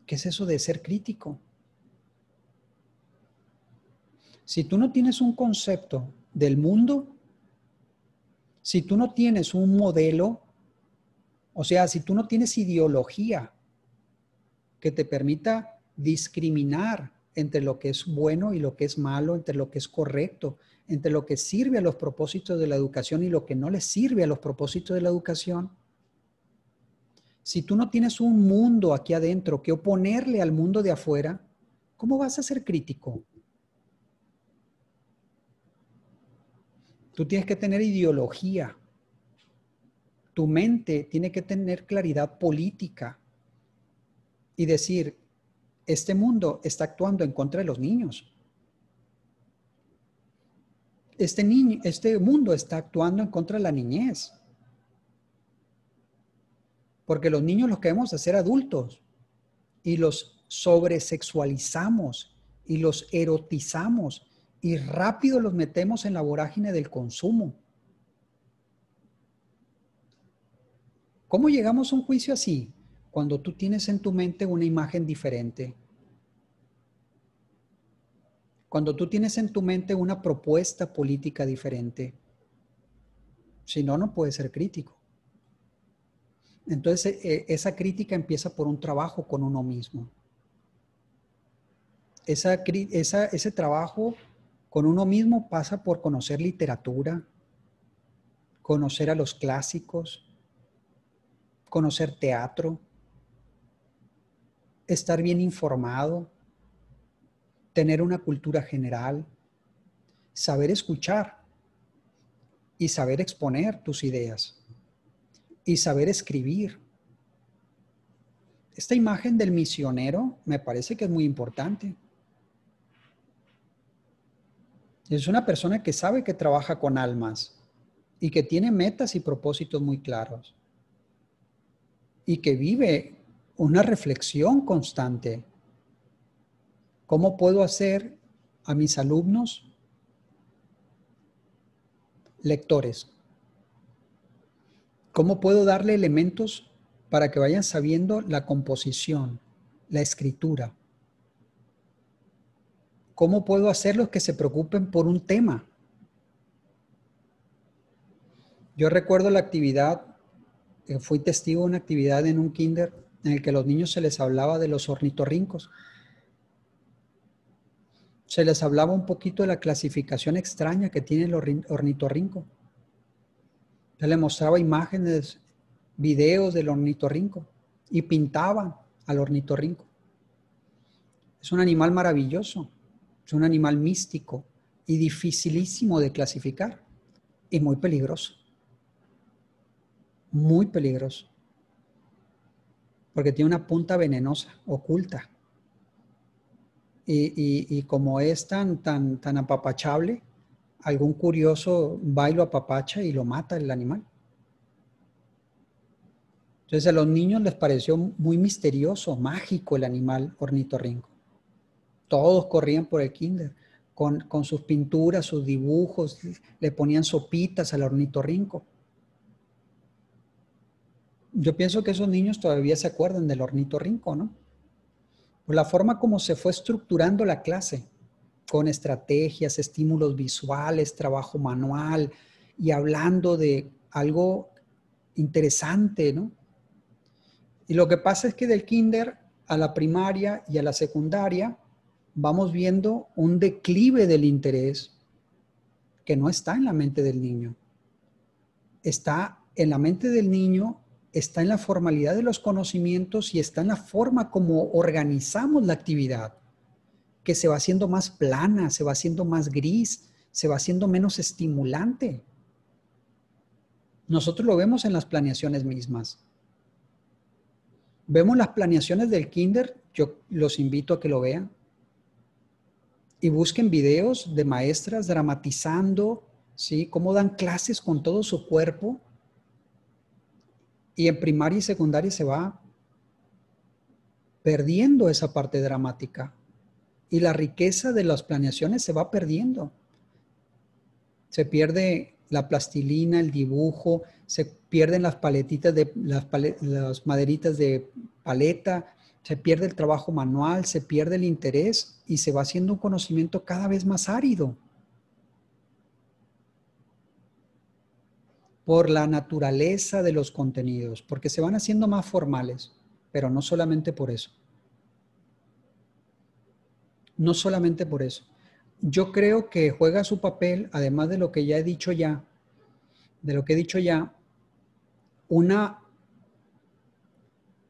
Speaker 1: ¿Qué es eso de ser crítico? Si tú no tienes un concepto del mundo, si tú no tienes un modelo, o sea, si tú no tienes ideología que te permita discriminar entre lo que es bueno y lo que es malo, entre lo que es correcto, entre lo que sirve a los propósitos de la educación y lo que no le sirve a los propósitos de la educación. Si tú no tienes un mundo aquí adentro que oponerle al mundo de afuera, ¿cómo vas a ser crítico? Tú tienes que tener ideología. Tu mente tiene que tener claridad política y decir, este mundo está actuando en contra de los niños. Este mundo está actuando en contra de la niñez. Porque los niños los queremos hacer adultos y los sobresexualizamos y los erotizamos y rápido los metemos en la vorágine del consumo. ¿Cómo llegamos a un juicio así? Cuando tú tienes en tu mente una imagen diferente. Cuando tú tienes en tu mente una propuesta política diferente. Si no, no puedes ser crítico. Entonces, esa crítica empieza por un trabajo con uno mismo. Ese trabajo con uno mismo pasa por conocer literatura, conocer a los clásicos, conocer teatro, estar bien informado, tener una cultura general, saber escuchar y saber exponer tus ideas y saber escribir. Esta imagen del misionero me parece que es muy importante. Es una persona que sabe que trabaja con almas y que tiene metas y propósitos muy claros y que vive una reflexión constante. ¿Cómo puedo hacer a mis alumnos lectores? ¿Cómo puedo darle elementos para que vayan sabiendo la composición, la escritura? ¿Cómo puedo hacerlos que se preocupen por un tema? Yo recuerdo la actividad, fui testigo de una actividad en un kinder en el que a los niños se les hablaba de los ornitorrincos. Se les hablaba un poquito de la clasificación extraña que tiene el ornitorrinco. Se les mostraba imágenes, videos del ornitorrinco y pintaban al ornitorrinco. Es un animal maravilloso, es un animal místico y dificilísimo de clasificar y muy peligroso. Muy peligroso. Porque tiene una punta venenosa, oculta. Y como es tan apapachable, algún curioso va y lo apapacha y lo mata el animal. Entonces a los niños les pareció muy misterioso, mágico el animal ornitorrinco. Todos corrían por el kinder con sus pinturas, sus dibujos, le ponían sopitas al ornitorrinco. Yo pienso que esos niños todavía se acuerdan del ornitorrinco, ¿no? Por la forma como se fue estructurando la clase, con estrategias, estímulos visuales, trabajo manual y hablando de algo interesante, ¿no? Y lo que pasa es que del kinder a la primaria y a la secundaria vamos viendo un declive del interés que no está en la mente del niño. Está en la mente del niño, está en la formalidad de los conocimientos y está en la forma como organizamos la actividad, que se va haciendo más plana, se va haciendo más gris, se va haciendo menos estimulante. Nosotros lo vemos en las planeaciones mismas. Vemos las planeaciones del kinder, yo los invito a que lo vean. Y busquen videos de maestras dramatizando, ¿sí? Cómo dan clases con todo su cuerpo. Y en primaria y secundaria se va perdiendo esa parte dramática. Y la riqueza de las planeaciones se va perdiendo. Se pierde la plastilina, el dibujo, se pierden las paletitas de las maderitas de paleta, se pierde el trabajo manual, se pierde el interés y se va haciendo un conocimiento cada vez más árido por la naturaleza de los contenidos, porque se van haciendo más formales, pero no solamente por eso. No solamente por eso. Yo creo que juega su papel, además de lo que ya he dicho ya, una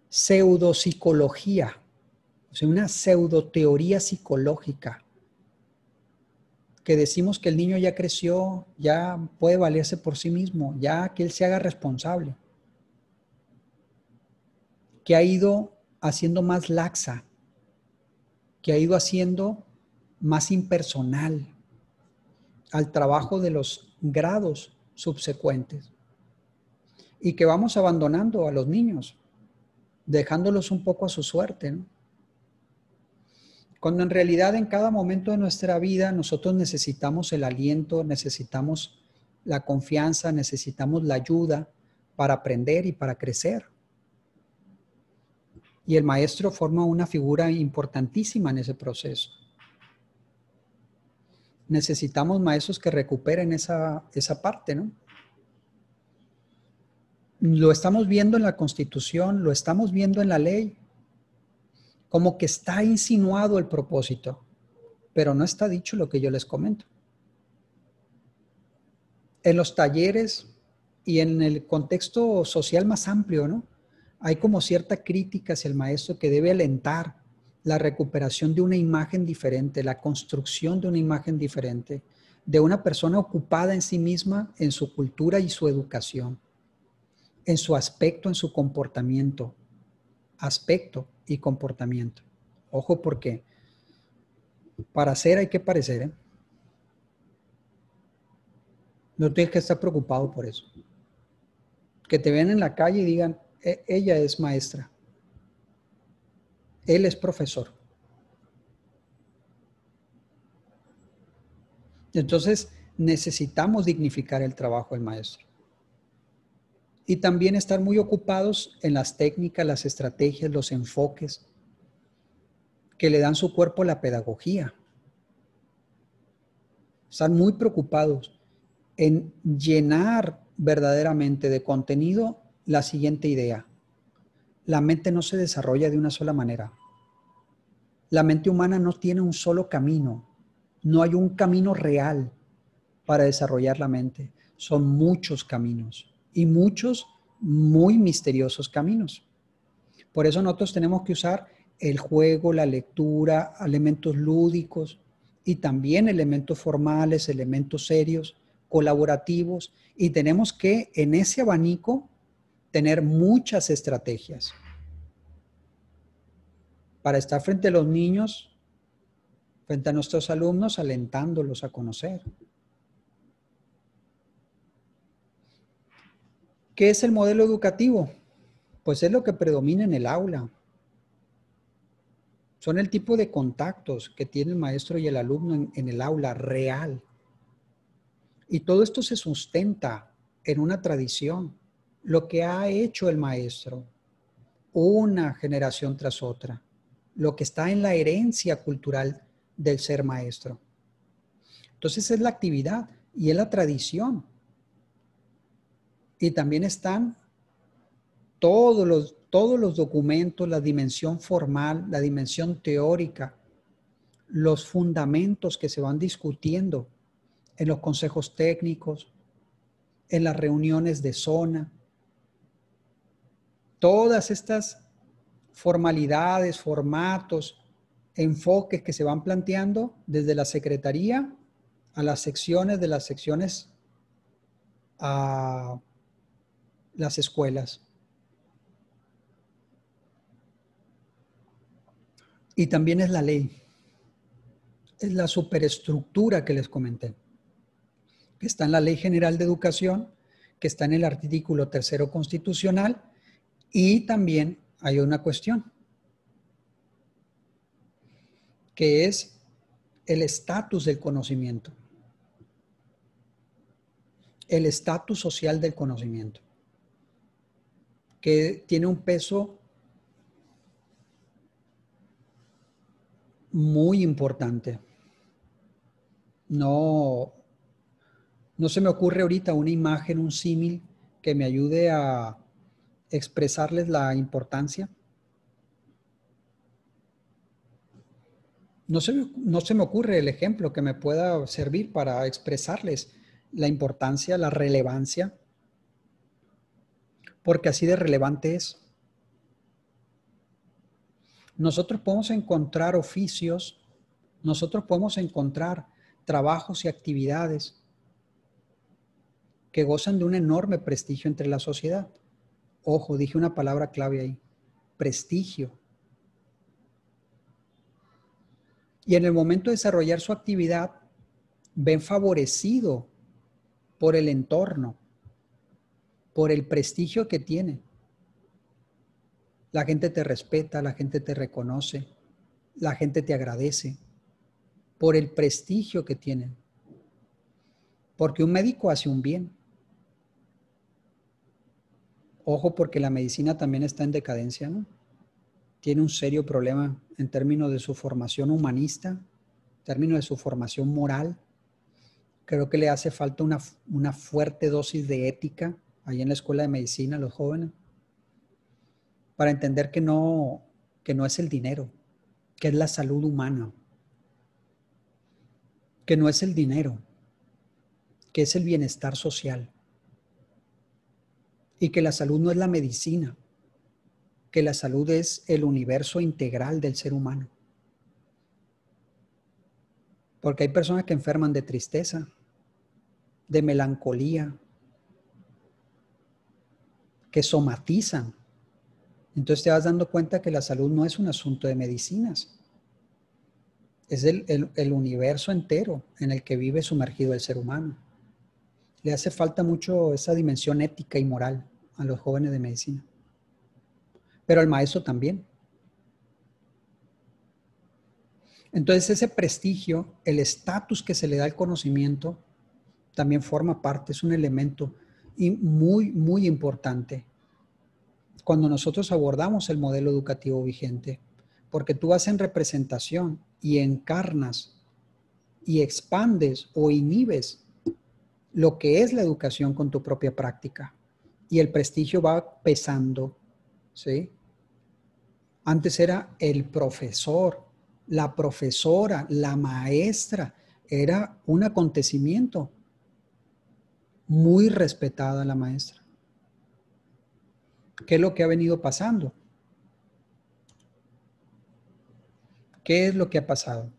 Speaker 1: pseudopsicología, o sea, una pseudoteoría psicológica, que decimos que el niño ya creció, ya puede valerse por sí mismo, ya que él se haga responsable, que ha ido haciendo más laxa, que ha ido haciendo más impersonal al trabajo de los grados subsecuentes y que vamos abandonando a los niños, dejándolos un poco a su suerte, ¿no? Cuando en realidad en cada momento de nuestra vida nosotros necesitamos el aliento, necesitamos la confianza, necesitamos la ayuda para aprender y para crecer. Y el maestro forma una figura importantísima en ese proceso. Necesitamos maestros que recuperen esa parte, ¿no? Lo estamos viendo en la Constitución, lo estamos viendo en la ley, como que está insinuado el propósito, pero no está dicho lo que yo les comento. En los talleres y en el contexto social más amplio, ¿no? Hay como cierta crítica hacia el maestro que debe alentar la recuperación de una imagen diferente, la construcción de una imagen diferente, de una persona ocupada en sí misma, en su cultura y su educación, en su aspecto, en su comportamiento, aspecto y comportamiento. Ojo, porque para ser hay que parecer, ¿eh? No tienes que estar preocupado por eso. Que te vean en la calle y digan, ella es maestra, él es profesor. Entonces, necesitamos dignificar el trabajo del maestro. Y también estar muy ocupados en las técnicas, las estrategias, los enfoques que le dan su cuerpo a la pedagogía. Estar muy preocupados en llenar verdaderamente de contenido la siguiente idea. La mente no se desarrolla de una sola manera. La mente humana no tiene un solo camino. No hay un camino real para desarrollar la mente. Son muchos caminos y muchos muy misteriosos caminos. Por eso nosotros tenemos que usar el juego, la lectura, elementos lúdicos y también elementos formales, elementos serios, colaborativos, y tenemos que en ese abanico tener muchas estrategias para estar frente a los niños, frente a nuestros alumnos, alentándolos a conocer. ¿Qué es el modelo educativo? Pues es lo que predomina en el aula. Son el tipo de contactos que tiene el maestro y el alumno en el aula real. Y todo esto se sustenta en una tradición, lo que ha hecho el maestro, una generación tras otra, lo que está en la herencia cultural del ser maestro. Entonces es la actividad y es la tradición. Y también están todos los documentos, la dimensión formal, la dimensión teórica, los fundamentos que se van discutiendo en los consejos técnicos, en las reuniones de zona. Todas estas formalidades, formatos, enfoques que se van planteando desde la secretaría a las secciones, de las secciones a las escuelas. Y también es la ley, es la superestructura que les comenté, que está en la Ley General de Educación, que está en el artículo 3º constitucional, y también hay una cuestión, que es el estatus del conocimiento, el estatus social del conocimiento, que tiene un peso muy importante. No se me ocurre ahorita una imagen, un símil que me ayude a expresarles la importancia. No se me ocurre el ejemplo que me pueda servir para expresarles la importancia, la relevancia, porque así de relevante es. Nosotros podemos encontrar oficios, nosotros podemos encontrar trabajos y actividades que gozan de un enorme prestigio entre la sociedad. Ojo, dije una palabra clave ahí, prestigio. Y en el momento de desarrollar su actividad, ven favorecido por el entorno, por el prestigio que tiene. La gente te respeta, la gente te reconoce, la gente te agradece por el prestigio que tienen. Porque un médico hace un bien. Ojo, porque la medicina también está en decadencia, ¿no? Tiene un serio problema en términos de su formación humanista, en términos de su formación moral. Creo que le hace falta una fuerte dosis de ética ahí en la escuela de medicina a los jóvenes para entender que no es el dinero, que es la salud humana, que no es el dinero, que es el bienestar social y que la salud no es la medicina, que la salud es el universo integral del ser humano. Porque hay personas que enferman de tristeza, de melancolía, que somatizan. Entonces te vas dando cuenta que la salud no es un asunto de medicinas. Es el universo entero en el que vive sumergido el ser humano. Le hace falta mucho esa dimensión ética y moral a los jóvenes de medicina. Pero al maestro también. Entonces ese prestigio, el estatus que se le da al conocimiento, también forma parte, es un elemento muy, muy importante cuando nosotros abordamos el modelo educativo vigente, porque tú vas en representación y encarnas y expandes o inhibes lo que es la educación con tu propia práctica y el prestigio va pesando, ¿sí? Antes era el profesor, la profesora, la maestra, era un acontecimiento muy respetada la maestra. ¿Qué es lo que ha venido pasando? ¿Qué es lo que ha pasado?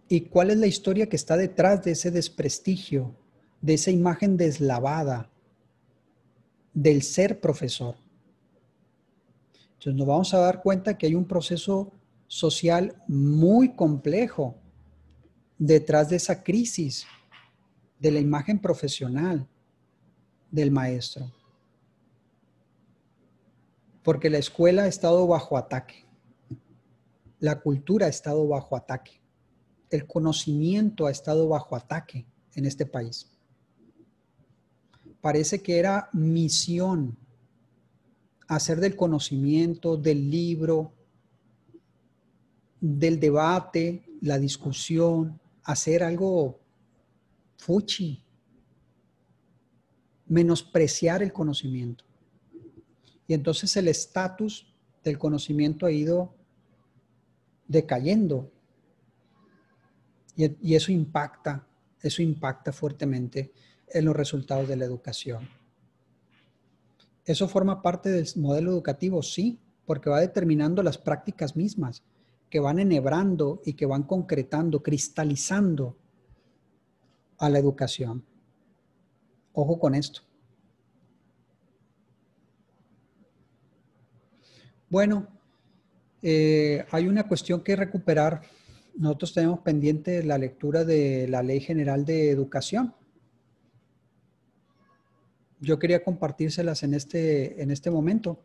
Speaker 1: ¿Y cuál es la historia que está detrás de ese desprestigio, de esa imagen deslavada del ser profesor? Entonces nos vamos a dar cuenta que hay un proceso social muy complejo detrás de esa crisis de la imagen profesional del maestro. Porque la escuela ha estado bajo ataque. La cultura ha estado bajo ataque. El conocimiento ha estado bajo ataque en este país. Parece que era misión hacer del conocimiento, del libro, del debate, la discusión, hacer algo fuchi, menospreciar el conocimiento. Y entonces el estatus del conocimiento ha ido decayendo. Y eso impacta fuertemente en los resultados de la educación. ¿Eso forma parte del modelo educativo? Sí, porque va determinando las prácticas mismas, que van enhebrando y que van concretando, cristalizando a la educación. Ojo con esto. Bueno, hay una cuestión que recuperar. Nosotros tenemos pendiente la lectura de la Ley General de Educación. Yo quería compartírselas en este momento.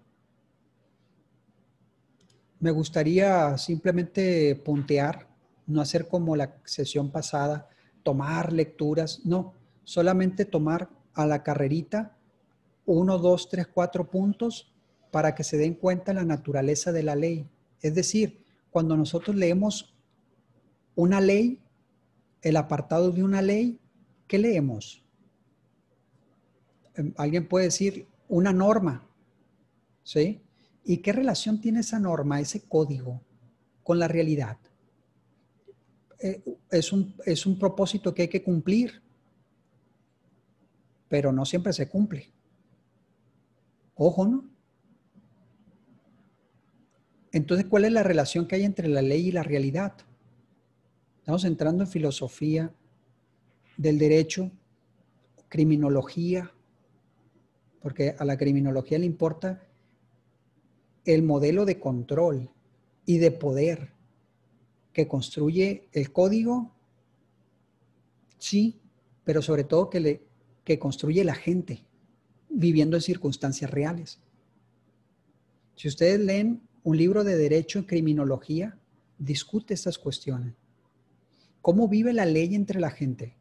Speaker 1: Me gustaría simplemente puntear, no hacer como la sesión pasada, tomar lecturas, no, solamente tomar a la carrerita 1, 2, 3, 4 puntos para que se den cuenta la naturaleza de la ley. Es decir, cuando nosotros leemos una ley, el apartado de una ley, ¿qué leemos? Alguien puede decir una norma, ¿sí? ¿Y qué relación tiene esa norma, ese código, con la realidad? Es un propósito que hay que cumplir, pero no siempre se cumple. Ojo, ¿no? Entonces, ¿cuál es la relación que hay entre la ley y la realidad? Estamos entrando en filosofía del derecho, criminología, porque a la criminología le importa el modelo de control y de poder que construye el código, sí, pero sobre todo que construye la gente viviendo en circunstancias reales. Si ustedes leen un libro de derecho en criminología, discute estas cuestiones. ¿Cómo vive la ley entre la gente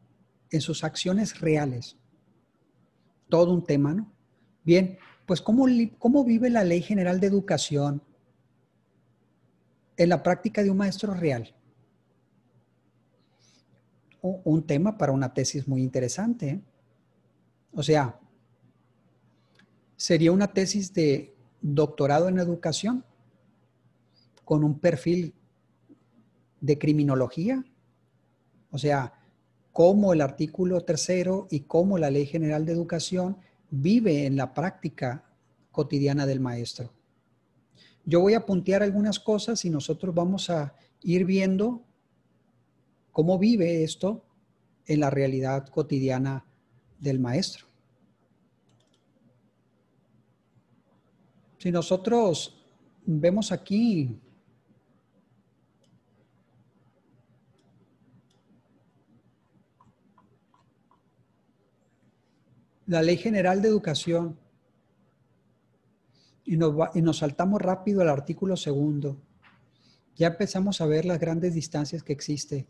Speaker 1: en sus acciones reales? Todo un tema, ¿no? Bien, pues ¿cómo vive la Ley General de Educación en la práctica de un maestro real? Un tema para una tesis muy interesante, ¿eh? O sea, sería una tesis de doctorado en educación con un perfil de criminología. O sea, cómo el artículo 3 y cómo la Ley General de Educación vive en la práctica cotidiana del maestro. Yo voy a puntear algunas cosas y nosotros vamos a ir viendo cómo vive esto en la realidad cotidiana del maestro. Si nosotros vemos aquí la Ley General de Educación y nos saltamos rápido al artículo 2, ya empezamos a ver las grandes distancias que existen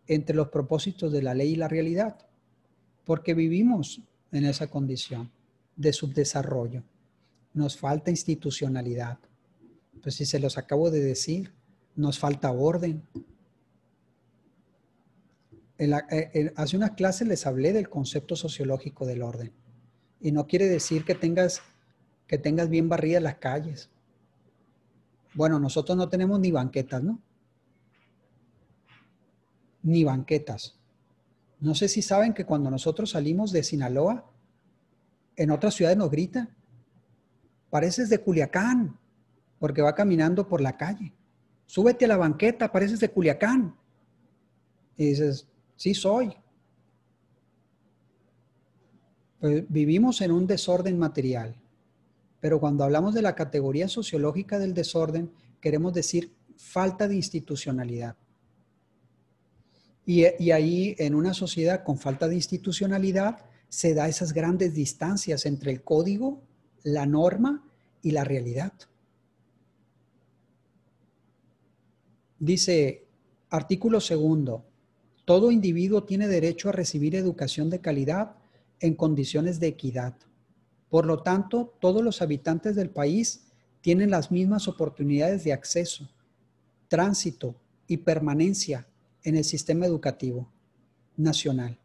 Speaker 1: entre los propósitos de la ley y la realidad, porque vivimos en esa condición de subdesarrollo. Nos falta institucionalidad. Pues si se los acabo de decir, nos falta orden. Hace unas clases les hablé del concepto sociológico del orden. Y no quiere decir que tengas bien barridas las calles. Bueno, nosotros no tenemos ni banquetas, ¿no? Ni banquetas. No sé si saben que cuando nosotros salimos de Sinaloa, en otras ciudades nos gritan, pareces de Culiacán, porque va caminando por la calle. Súbete a la banqueta, pareces de Culiacán. Y dices, sí soy. Pues vivimos en un desorden material, pero cuando hablamos de la categoría sociológica del desorden, queremos decir falta de institucionalidad. Y ahí, en una sociedad con falta de institucionalidad, se da esas grandes distancias entre el código, la norma y la realidad. Dice, artículo 2, todo individuo tiene derecho a recibir educación de calidad en condiciones de equidad. Por lo tanto, todos los habitantes del país tienen las mismas oportunidades de acceso, tránsito y permanencia en el sistema educativo nacional,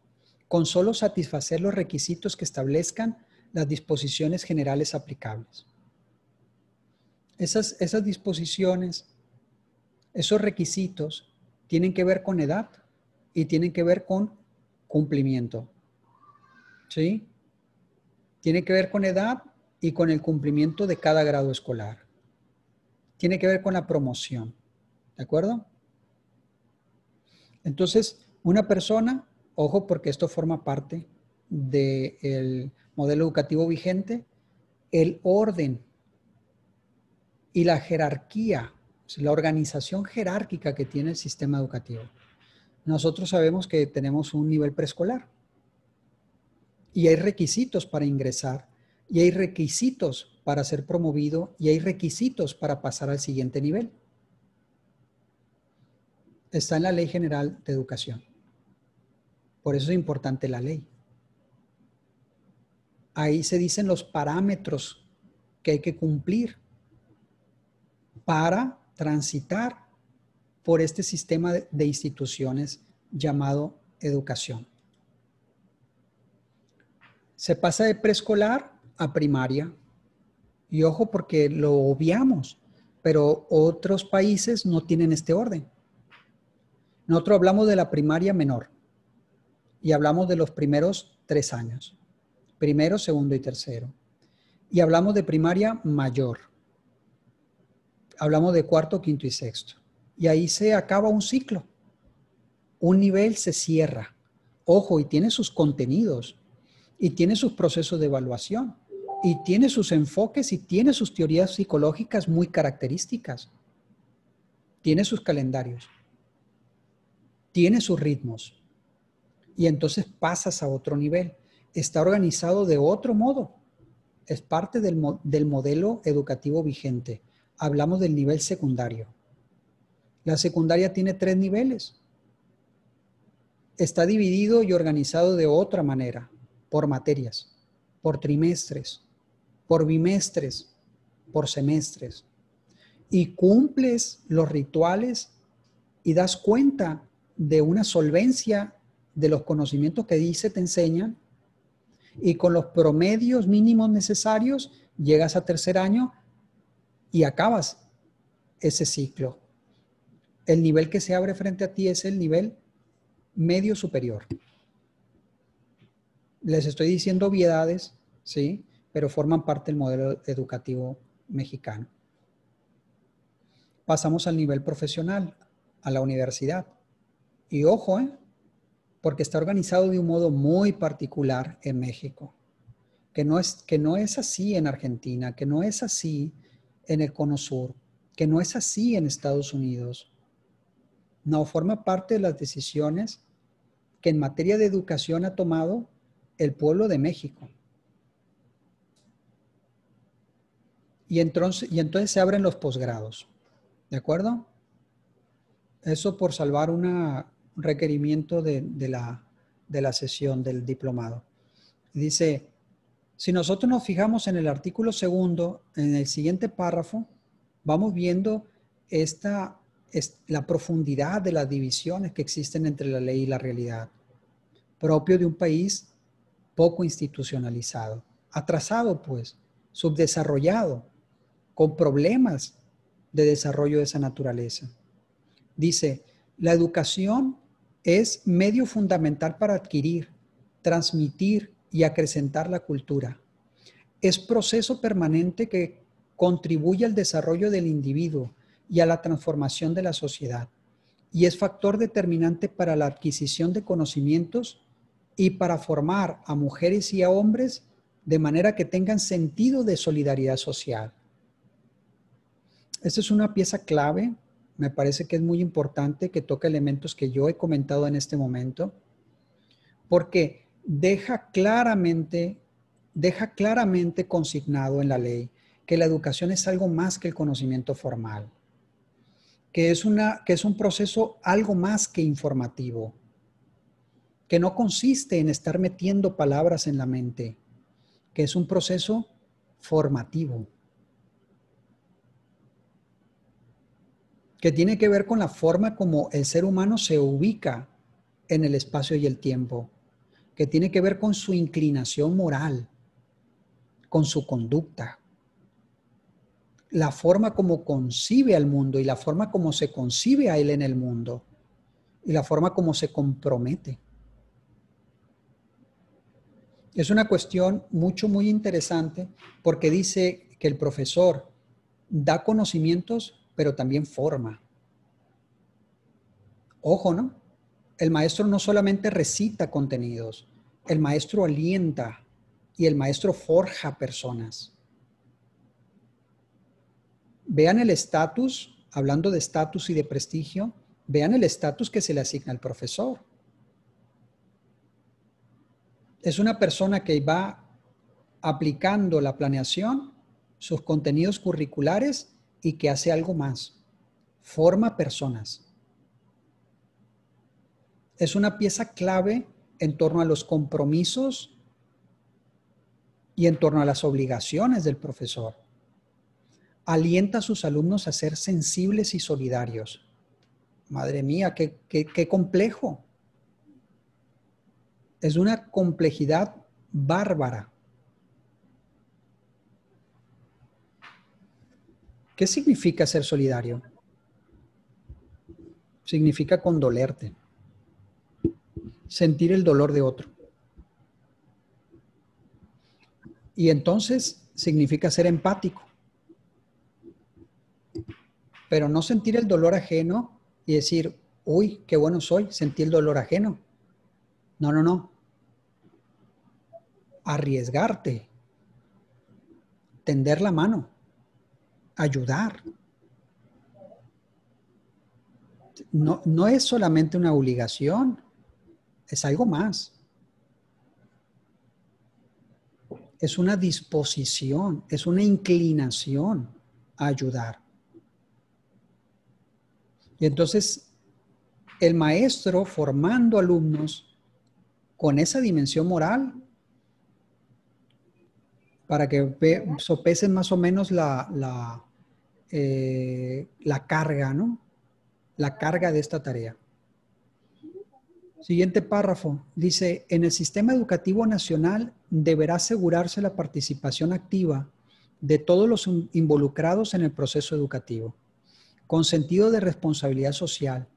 Speaker 1: con solo satisfacer los requisitos que establezcan las disposiciones generales aplicables. Esas disposiciones, esos requisitos tienen que ver con edad y tienen que ver con cumplimiento. ¿Sí? Tiene que ver con edad y con el cumplimiento de cada grado escolar. Tiene que ver con la promoción. ¿De acuerdo? Entonces, una persona, ojo porque esto forma parte del modelo educativo vigente, el orden y la jerarquía, la organización jerárquica que tiene el sistema educativo. Nosotros sabemos que tenemos un nivel preescolar y hay requisitos para ingresar y hay requisitos para ser promovido y hay requisitos para pasar al siguiente nivel. Está en la Ley General de Educación. Por eso es importante la ley. Ahí se dicen los parámetros que hay que cumplir para transitar por este sistema de instituciones llamado educación. Se pasa de preescolar a primaria. Y ojo porque lo obviamos, pero otros países no tienen este orden. Nosotros hablamos de la primaria menor y hablamos de los primeros 3 años. Primero, segundo y tercero. Y hablamos de primaria mayor. Hablamos de cuarto, quinto y sexto. Y ahí se acaba un ciclo. Un nivel se cierra. Ojo, y tiene sus contenidos. Y tiene sus procesos de evaluación. Y tiene sus enfoques y tiene sus teorías psicológicas muy características. Tiene sus calendarios. Tiene sus ritmos. Y entonces pasas a otro nivel. Está organizado de otro modo. Es parte del modelo educativo vigente. Hablamos del nivel secundario. La secundaria tiene 3 niveles. Está dividido y organizado de otra manera, por materias, por trimestres, por bimestres, por semestres. Y cumples los rituales y das cuenta de una solvencia de los conocimientos que dice te enseñan, y con los promedios mínimos necesarios llegas a tercer año y acabas ese ciclo. El nivel que se abre frente a ti es el nivel medio superior. Les estoy diciendo obviedades, ¿sí? Pero forman parte del modelo educativo mexicano. Pasamos al nivel profesional, a la universidad. Y ojo, porque está organizado de un modo muy particular en México, que no es así en Argentina, que no es así en el Cono Sur, que no es así en Estados Unidos. No, forma parte de las decisiones que en materia de educación ha tomado el pueblo de México. Y entonces se abren los posgrados, ¿de acuerdo? Eso por salvar un requerimiento de la sesión del diplomado. Dice, si nosotros nos fijamos en el artículo 2, en el siguiente párrafo, vamos viendo la profundidad de las divisiones que existen entre la ley y la realidad, propio de un país poco institucionalizado, atrasado pues, subdesarrollado, con problemas de desarrollo de esa naturaleza. Dice, la educación es medio fundamental para adquirir, transmitir y acrecentar la cultura. Es proceso permanente que contribuye al desarrollo del individuo y a la transformación de la sociedad. Y es factor determinante para la adquisición de conocimientos y para formar a mujeres y a hombres de manera que tengan sentido de solidaridad social. Esta es una pieza clave. Me parece que es muy importante, que toca elementos que yo he comentado en este momento, porque deja claramente consignado en la ley que la educación es algo más que el conocimiento formal. que es un proceso algo más que informativo, que no consiste en estar metiendo palabras en la mente, que es un proceso formativo, que tiene que ver con la forma como el ser humano se ubica en el espacio y el tiempo, que tiene que ver con su inclinación moral, con su conducta, la forma como concibe al mundo y la forma como se concibe a él en el mundo y la forma como se compromete. Es una cuestión muy interesante porque dice que el profesor da conocimientos, pero también forma. Ojo, ¿no? El maestro no solamente recita contenidos, el maestro alienta y el maestro forja personas. Vean el estatus, hablando de estatus y de prestigio, vean el estatus que se le asigna al profesor. Es una persona que va aplicando la planeación, sus contenidos curriculares y que hace algo más. Forma personas. Es una pieza clave en torno a los compromisos y en torno a las obligaciones del profesor. Alienta a sus alumnos a ser sensibles y solidarios. Madre mía, qué complejo. Es una complejidad bárbara. ¿Qué significa ser solidario? Significa condolerte, sentir el dolor de otro. Y entonces significa ser empático, pero no sentir el dolor ajeno y decir, uy, qué bueno soy, sentí el dolor ajeno. No, no, no. Arriesgarte, tender la mano, ayudar. No, no es solamente una obligación, es algo más. Es una disposición, es una inclinación a ayudar. Y entonces, el maestro formando alumnos con esa dimensión moral para que sopesen más o menos la carga, ¿no? La carga de esta tarea. Siguiente párrafo. Dice, en el sistema educativo nacional deberá asegurarse la participación activa de todos los involucrados en el proceso educativo, con sentido de responsabilidad social,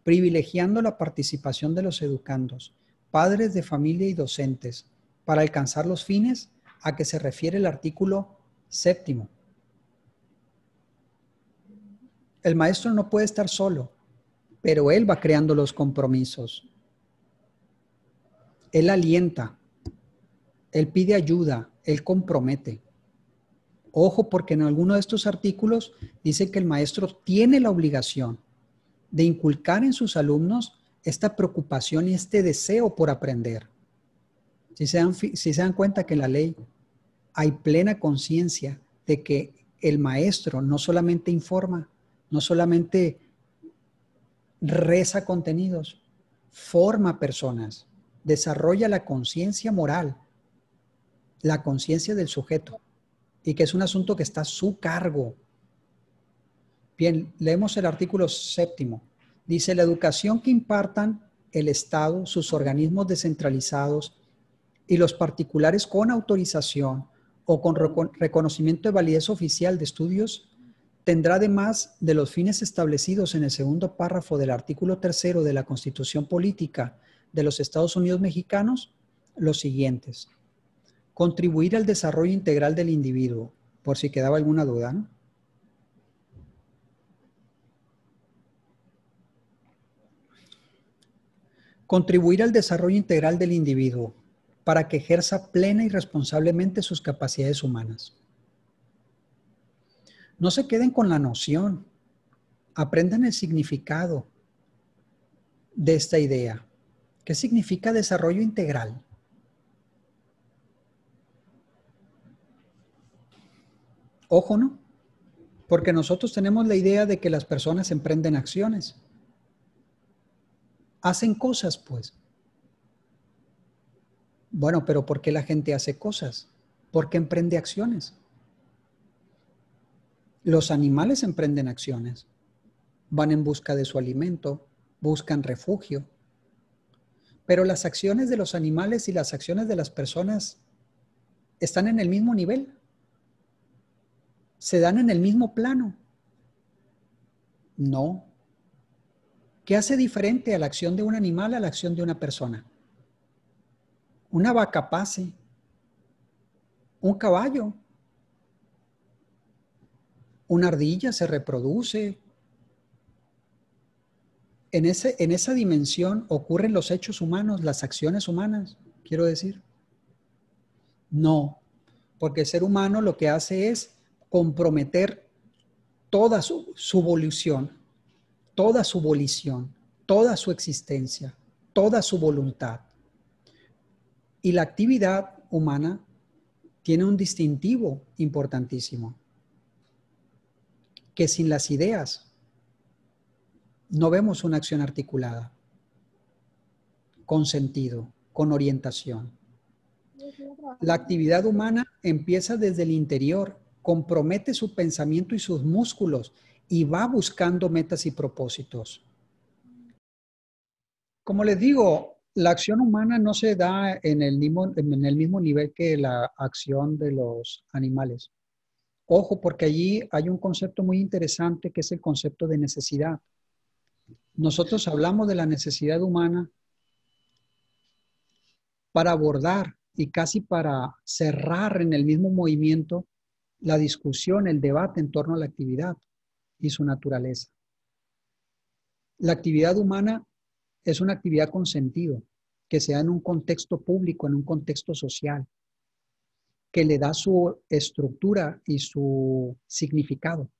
Speaker 1: privilegiando la participación de los educandos, padres de familia y docentes, para alcanzar los fines a que se refiere el artículo 7º. El maestro no puede estar solo, pero él va creando los compromisos. Él alienta, él pide ayuda, él compromete. Ojo, porque en alguno de estos artículos dice que el maestro tiene la obligación de inculcar en sus alumnos esta preocupación y este deseo por aprender. Si se dan cuenta que en la ley hay plena conciencia de que el maestro no solamente informa, no solamente reza contenidos, forma personas, desarrolla la conciencia moral, la conciencia del sujeto, y que es un asunto que está a su cargo. Bien, leemos el artículo 7º. Dice, la educación que impartan el Estado, sus organismos descentralizados y los particulares con autorización o con reconocimiento de validez oficial de estudios, tendrá además de los fines establecidos en el segundo párrafo del artículo 3º de la Constitución Política de los Estados Unidos Mexicanos, los siguientes. Contribuir al desarrollo integral del individuo, por si quedaba alguna duda, ¿no? Contribuir al desarrollo integral del individuo para que ejerza plena y responsablemente sus capacidades humanas. No se queden con la noción, aprendan el significado de esta idea. ¿Qué significa desarrollo integral? Ojo, ¿no? Porque nosotros tenemos la idea de que las personas emprenden acciones. Hacen cosas, pues. Bueno, pero ¿por qué la gente hace cosas? ¿Por qué emprende acciones? Los animales emprenden acciones. Van en busca de su alimento, buscan refugio. Pero las acciones de los animales y las acciones de las personas están en el mismo nivel. Se dan en el mismo plano. No. ¿Qué hace diferente a la acción de un animal a la acción de una persona? Una vaca pase, un caballo, una ardilla se reproduce. En esa dimensión ocurren los hechos humanos, las acciones humanas, quiero decir. No, porque el ser humano lo que hace es comprometer toda su evolución, toda su volición, toda su existencia, toda su voluntad. Y la actividad humana tiene un distintivo importantísimo, que sin las ideas no vemos una acción articulada, con sentido, con orientación. La actividad humana empieza desde el interior, compromete su pensamiento y sus músculos y va buscando metas y propósitos. Como les digo, la acción humana no se da en el mismo nivel que la acción de los animales. Ojo, porque allí hay un concepto muy interesante que es el concepto de necesidad. Nosotros hablamos de la necesidad humana para abordar y casi para cerrar en el mismo movimiento la discusión, el debate en torno a la actividad y su naturaleza. La actividad humana es una actividad con sentido, que se da en un contexto público, en un contexto social, que le da su estructura y su significado.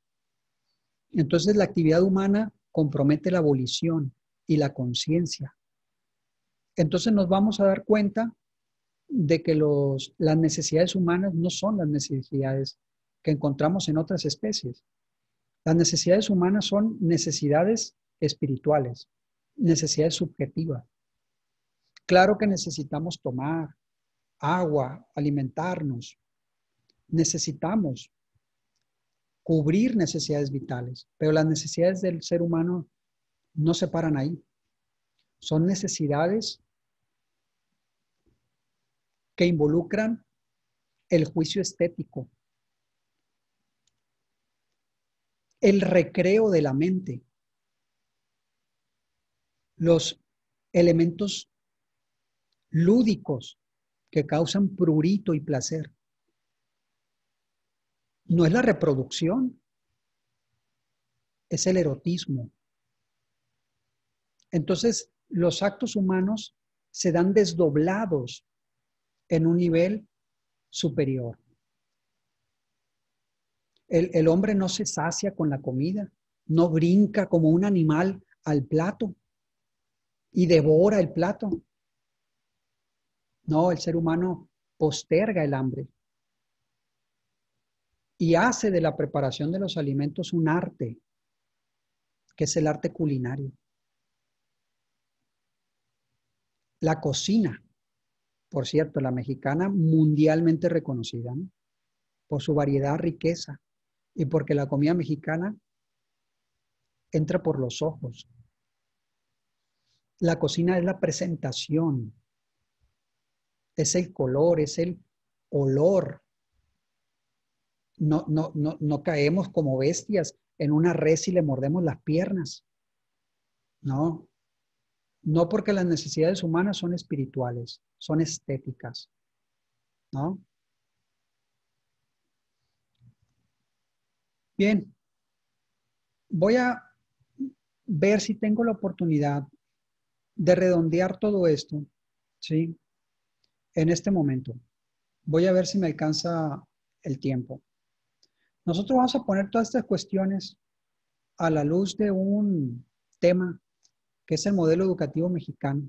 Speaker 1: Entonces la actividad humana compromete la volición y la conciencia. Entonces nos vamos a dar cuenta de que las necesidades humanas no son las necesidades que encontramos en otras especies. Las necesidades humanas son necesidades espirituales, necesidades subjetivas. Claro que necesitamos tomar agua, alimentarnos, necesitamos cubrir necesidades vitales, pero las necesidades del ser humano no se paran ahí. Son necesidades que involucran el juicio estético, el recreo de la mente, los elementos lúdicos que causan prurito y placer. No es la reproducción, es el erotismo. Entonces, los actos humanos se dan desdoblados en un nivel superior. El hombre no se sacia con la comida, no brinca como un animal al plato y devora el plato. No, el ser humano posterga el hambre y hace de la preparación de los alimentos un arte, que es el arte culinario. La cocina, por cierto, la mexicana mundialmente reconocida, ¿no? Por su variedad, riqueza y porque la comida mexicana entra por los ojos. La cocina es la presentación, es el color, es el olor. No caemos como bestias en una res y le mordemos las piernas. No, no porque las necesidades humanas son espirituales, son estéticas, ¿no? Bien, voy a ver si tengo la oportunidad de redondear todo esto, ¿sí? En este momento. Voy a ver si me alcanza el tiempo. Nosotros vamos a poner todas estas cuestiones a la luz de un tema que es el modelo educativo mexicano.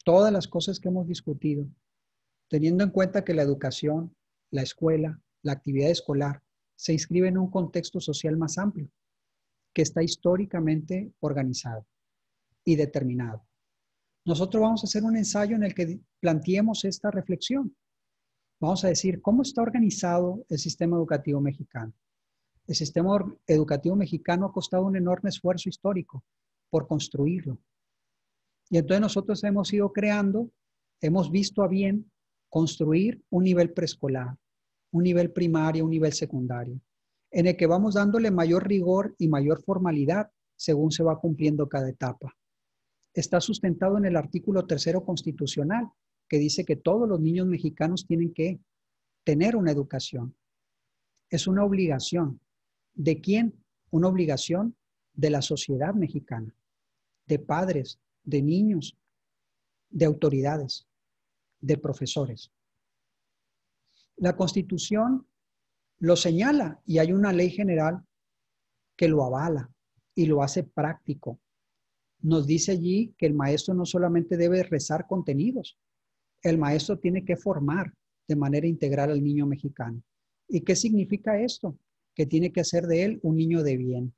Speaker 1: Todas las cosas que hemos discutido, teniendo en cuenta que la educación, la escuela, la actividad escolar se inscribe en un contexto social más amplio, que está históricamente organizado y determinado. Nosotros vamos a hacer un ensayo en el que planteemos esta reflexión. Vamos a decir, ¿cómo está organizado el sistema educativo mexicano? El sistema educativo mexicano ha costado un enorme esfuerzo histórico por construirlo. Y entonces nosotros hemos ido creando, hemos visto a bien construir un nivel preescolar, un nivel primario, un nivel secundario, en el que vamos dándole mayor rigor y mayor formalidad según se va cumpliendo cada etapa. Está sustentado en el artículo 3 constitucional, que dice que todos los niños mexicanos tienen que tener una educación. Es una obligación. ¿De quién? Una obligación de la sociedad mexicana, de padres, de niños, de autoridades, de profesores. La Constitución lo señala y hay una ley general que lo avala y lo hace práctico. Nos dice allí que el maestro no solamente debe rezar contenidos, el maestro tiene que formar de manera integral al niño mexicano. ¿Y qué significa esto? Que tiene que hacer de él un niño de bien,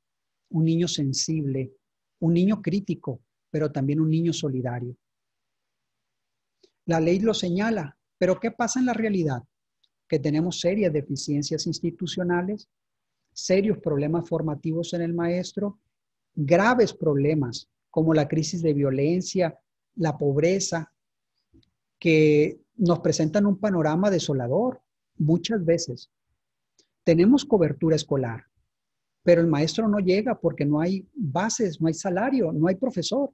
Speaker 1: un niño sensible, un niño crítico, pero también un niño solidario. La ley lo señala, pero ¿qué pasa en la realidad? Que tenemos serias deficiencias institucionales, serios problemas formativos en el maestro, graves problemas como la crisis de violencia, la pobreza, que nos presentan un panorama desolador muchas veces. Tenemos cobertura escolar, pero el maestro no llega porque no hay bases, no hay salario, no hay profesor.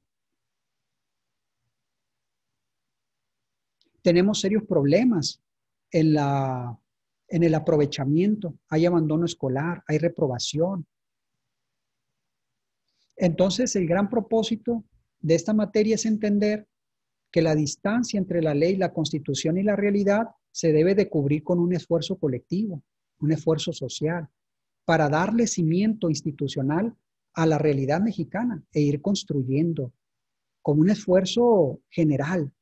Speaker 1: Tenemos serios problemas en el aprovechamiento, hay abandono escolar, hay reprobación. Entonces, el gran propósito de esta materia es entender que la distancia entre la ley, la Constitución y la realidad se debe de cubrir con un esfuerzo colectivo, un esfuerzo social, para darle cimiento institucional a la realidad mexicana e ir construyendo como un esfuerzo general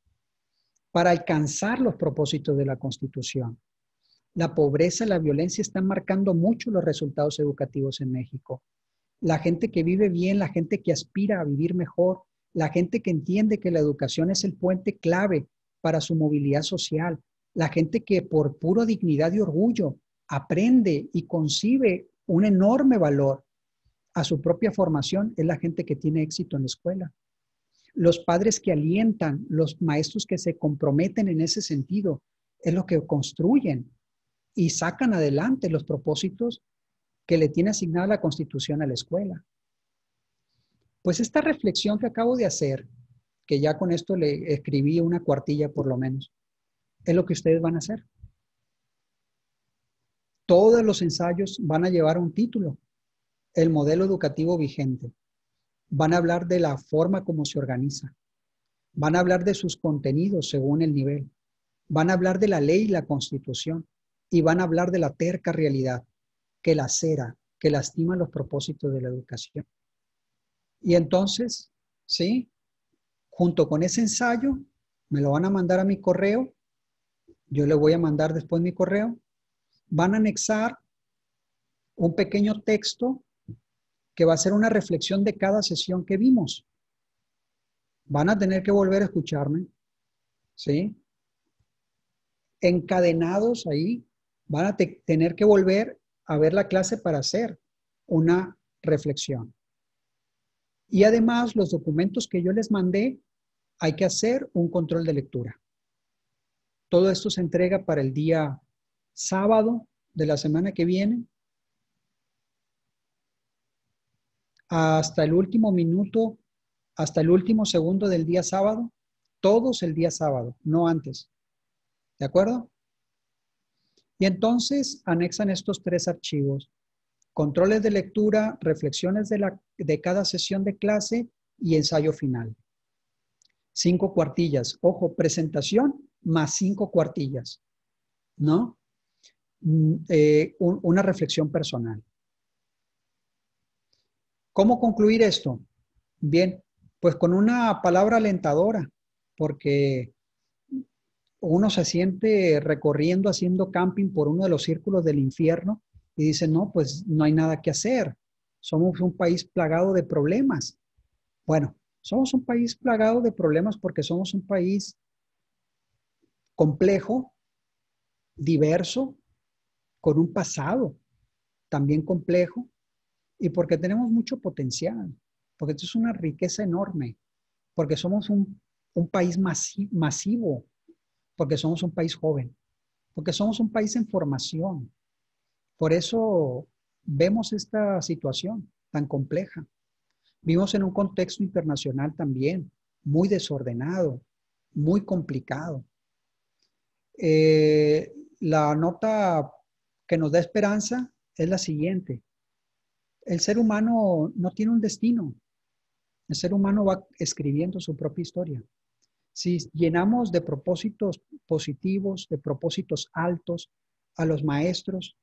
Speaker 1: para alcanzar los propósitos de la Constitución. La pobreza y la violencia están marcando mucho los resultados educativos en México. La gente que vive bien, la gente que aspira a vivir mejor, la gente que entiende que la educación es el puente clave para su movilidad social, la gente que por pura dignidad y orgullo aprende y concibe un enorme valor a su propia formación, es la gente que tiene éxito en la escuela. Los padres que alientan, los maestros que se comprometen en ese sentido, es lo que construyen y sacan adelante los propósitos que le tiene asignada la Constitución a la escuela. Pues esta reflexión que acabo de hacer, que ya con esto le escribí una cuartilla por lo menos, es lo que ustedes van a hacer. Todos los ensayos van a llevar un título, el modelo educativo vigente. Van a hablar de la forma como se organiza. Van a hablar de sus contenidos según el nivel. Van a hablar de la ley y la Constitución. Y van a hablar de la terca realidad que lacera, que lastima los propósitos de la educación. Y entonces, ¿sí? Junto con ese ensayo, me lo van a mandar a mi correo. Yo le voy a mandar después mi correo. Van a anexar un pequeño texto que va a ser una reflexión de cada sesión que vimos. Van a tener que volver a escucharme, ¿sí? Encadenados ahí, van a tener que volver a ver la clase para hacer una reflexión. Y además, los documentos que yo les mandé, hay que hacer un control de lectura. Todo esto se entrega para el día sábado de la semana que viene. Hasta el último minuto, hasta el último segundo del día sábado, todos el día sábado, no antes. ¿De acuerdo? Y entonces anexan estos 3 archivos: controles de lectura, reflexiones de cada sesión de clase y ensayo final. 5 cuartillas. Ojo, presentación más 5 cuartillas, ¿no? Una reflexión personal. ¿Cómo concluir esto? Bien, pues con una palabra alentadora, porque uno se siente recorriendo, haciendo camping por uno de los círculos del infierno y dicen, no, pues no hay nada que hacer. Somos un país plagado de problemas. Bueno, somos un país plagado de problemas porque somos un país complejo, diverso, con un pasado también complejo y porque tenemos mucho potencial, porque esto es una riqueza enorme, porque somos un país masivo, porque somos un país joven, porque somos un país en formación. Por eso vemos esta situación tan compleja. Vivimos en un contexto internacional también muy desordenado, muy complicado. La nota que nos da esperanza es la siguiente. El ser humano no tiene un destino. El ser humano va escribiendo su propia historia. Si llenamos de propósitos positivos, de propósitos altos a los maestros,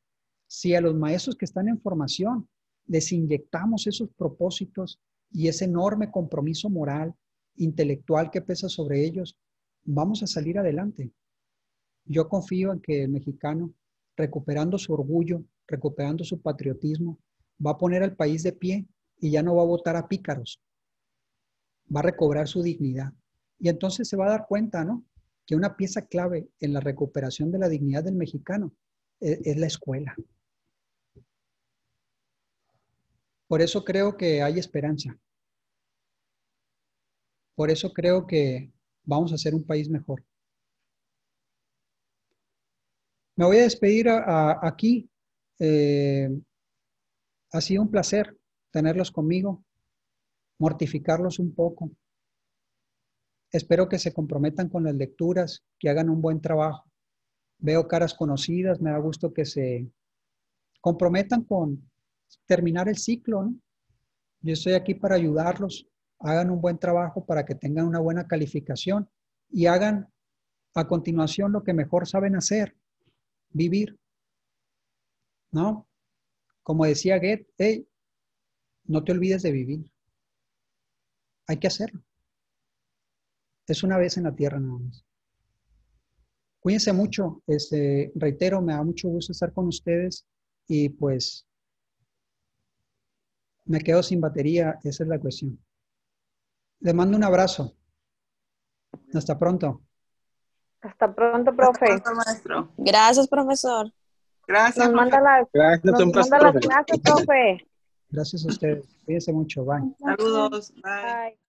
Speaker 1: si a los maestros que están en formación les inyectamos esos propósitos y ese enorme compromiso moral, intelectual que pesa sobre ellos, vamos a salir adelante. Yo confío en que el mexicano, recuperando su orgullo, recuperando su patriotismo, va a poner al país de pie y ya no va a votar a pícaros, va a recobrar su dignidad. Y entonces se va a dar cuenta, ¿no? Que una pieza clave en la recuperación de la dignidad del mexicano es la escuela. Por eso creo que hay esperanza. Por eso creo que vamos a ser un país mejor. Me voy a despedir aquí. Ha sido un placer tenerlos conmigo, mortificarlos un poco. Espero que se comprometan con las lecturas, que hagan un buen trabajo. Veo caras conocidas, me da gusto que se comprometan con terminar el ciclo, ¿no? Yo estoy aquí para ayudarlos. Hagan un buen trabajo para que tengan una buena calificación y hagan a continuación lo que mejor saben hacer, vivir, ¿no? Como decía Goethe, hey, no te olvides de vivir. Hay que hacerlo. Es una vez en la tierra nada más. Cuídense mucho. Reitero, me da mucho gusto estar con ustedes y pues me quedo sin batería. Esa es la cuestión. Les mando un abrazo. Hasta pronto.
Speaker 2: Hasta pronto,
Speaker 3: Hasta
Speaker 2: profe.
Speaker 3: pronto, maestro.
Speaker 4: Gracias, profesor.
Speaker 3: Gracias,
Speaker 2: Nos
Speaker 3: profe.
Speaker 2: manda las clases, profe.
Speaker 1: Gracias a ustedes. Cuídense mucho. Bye.
Speaker 3: Saludos. Bye.
Speaker 2: Bye.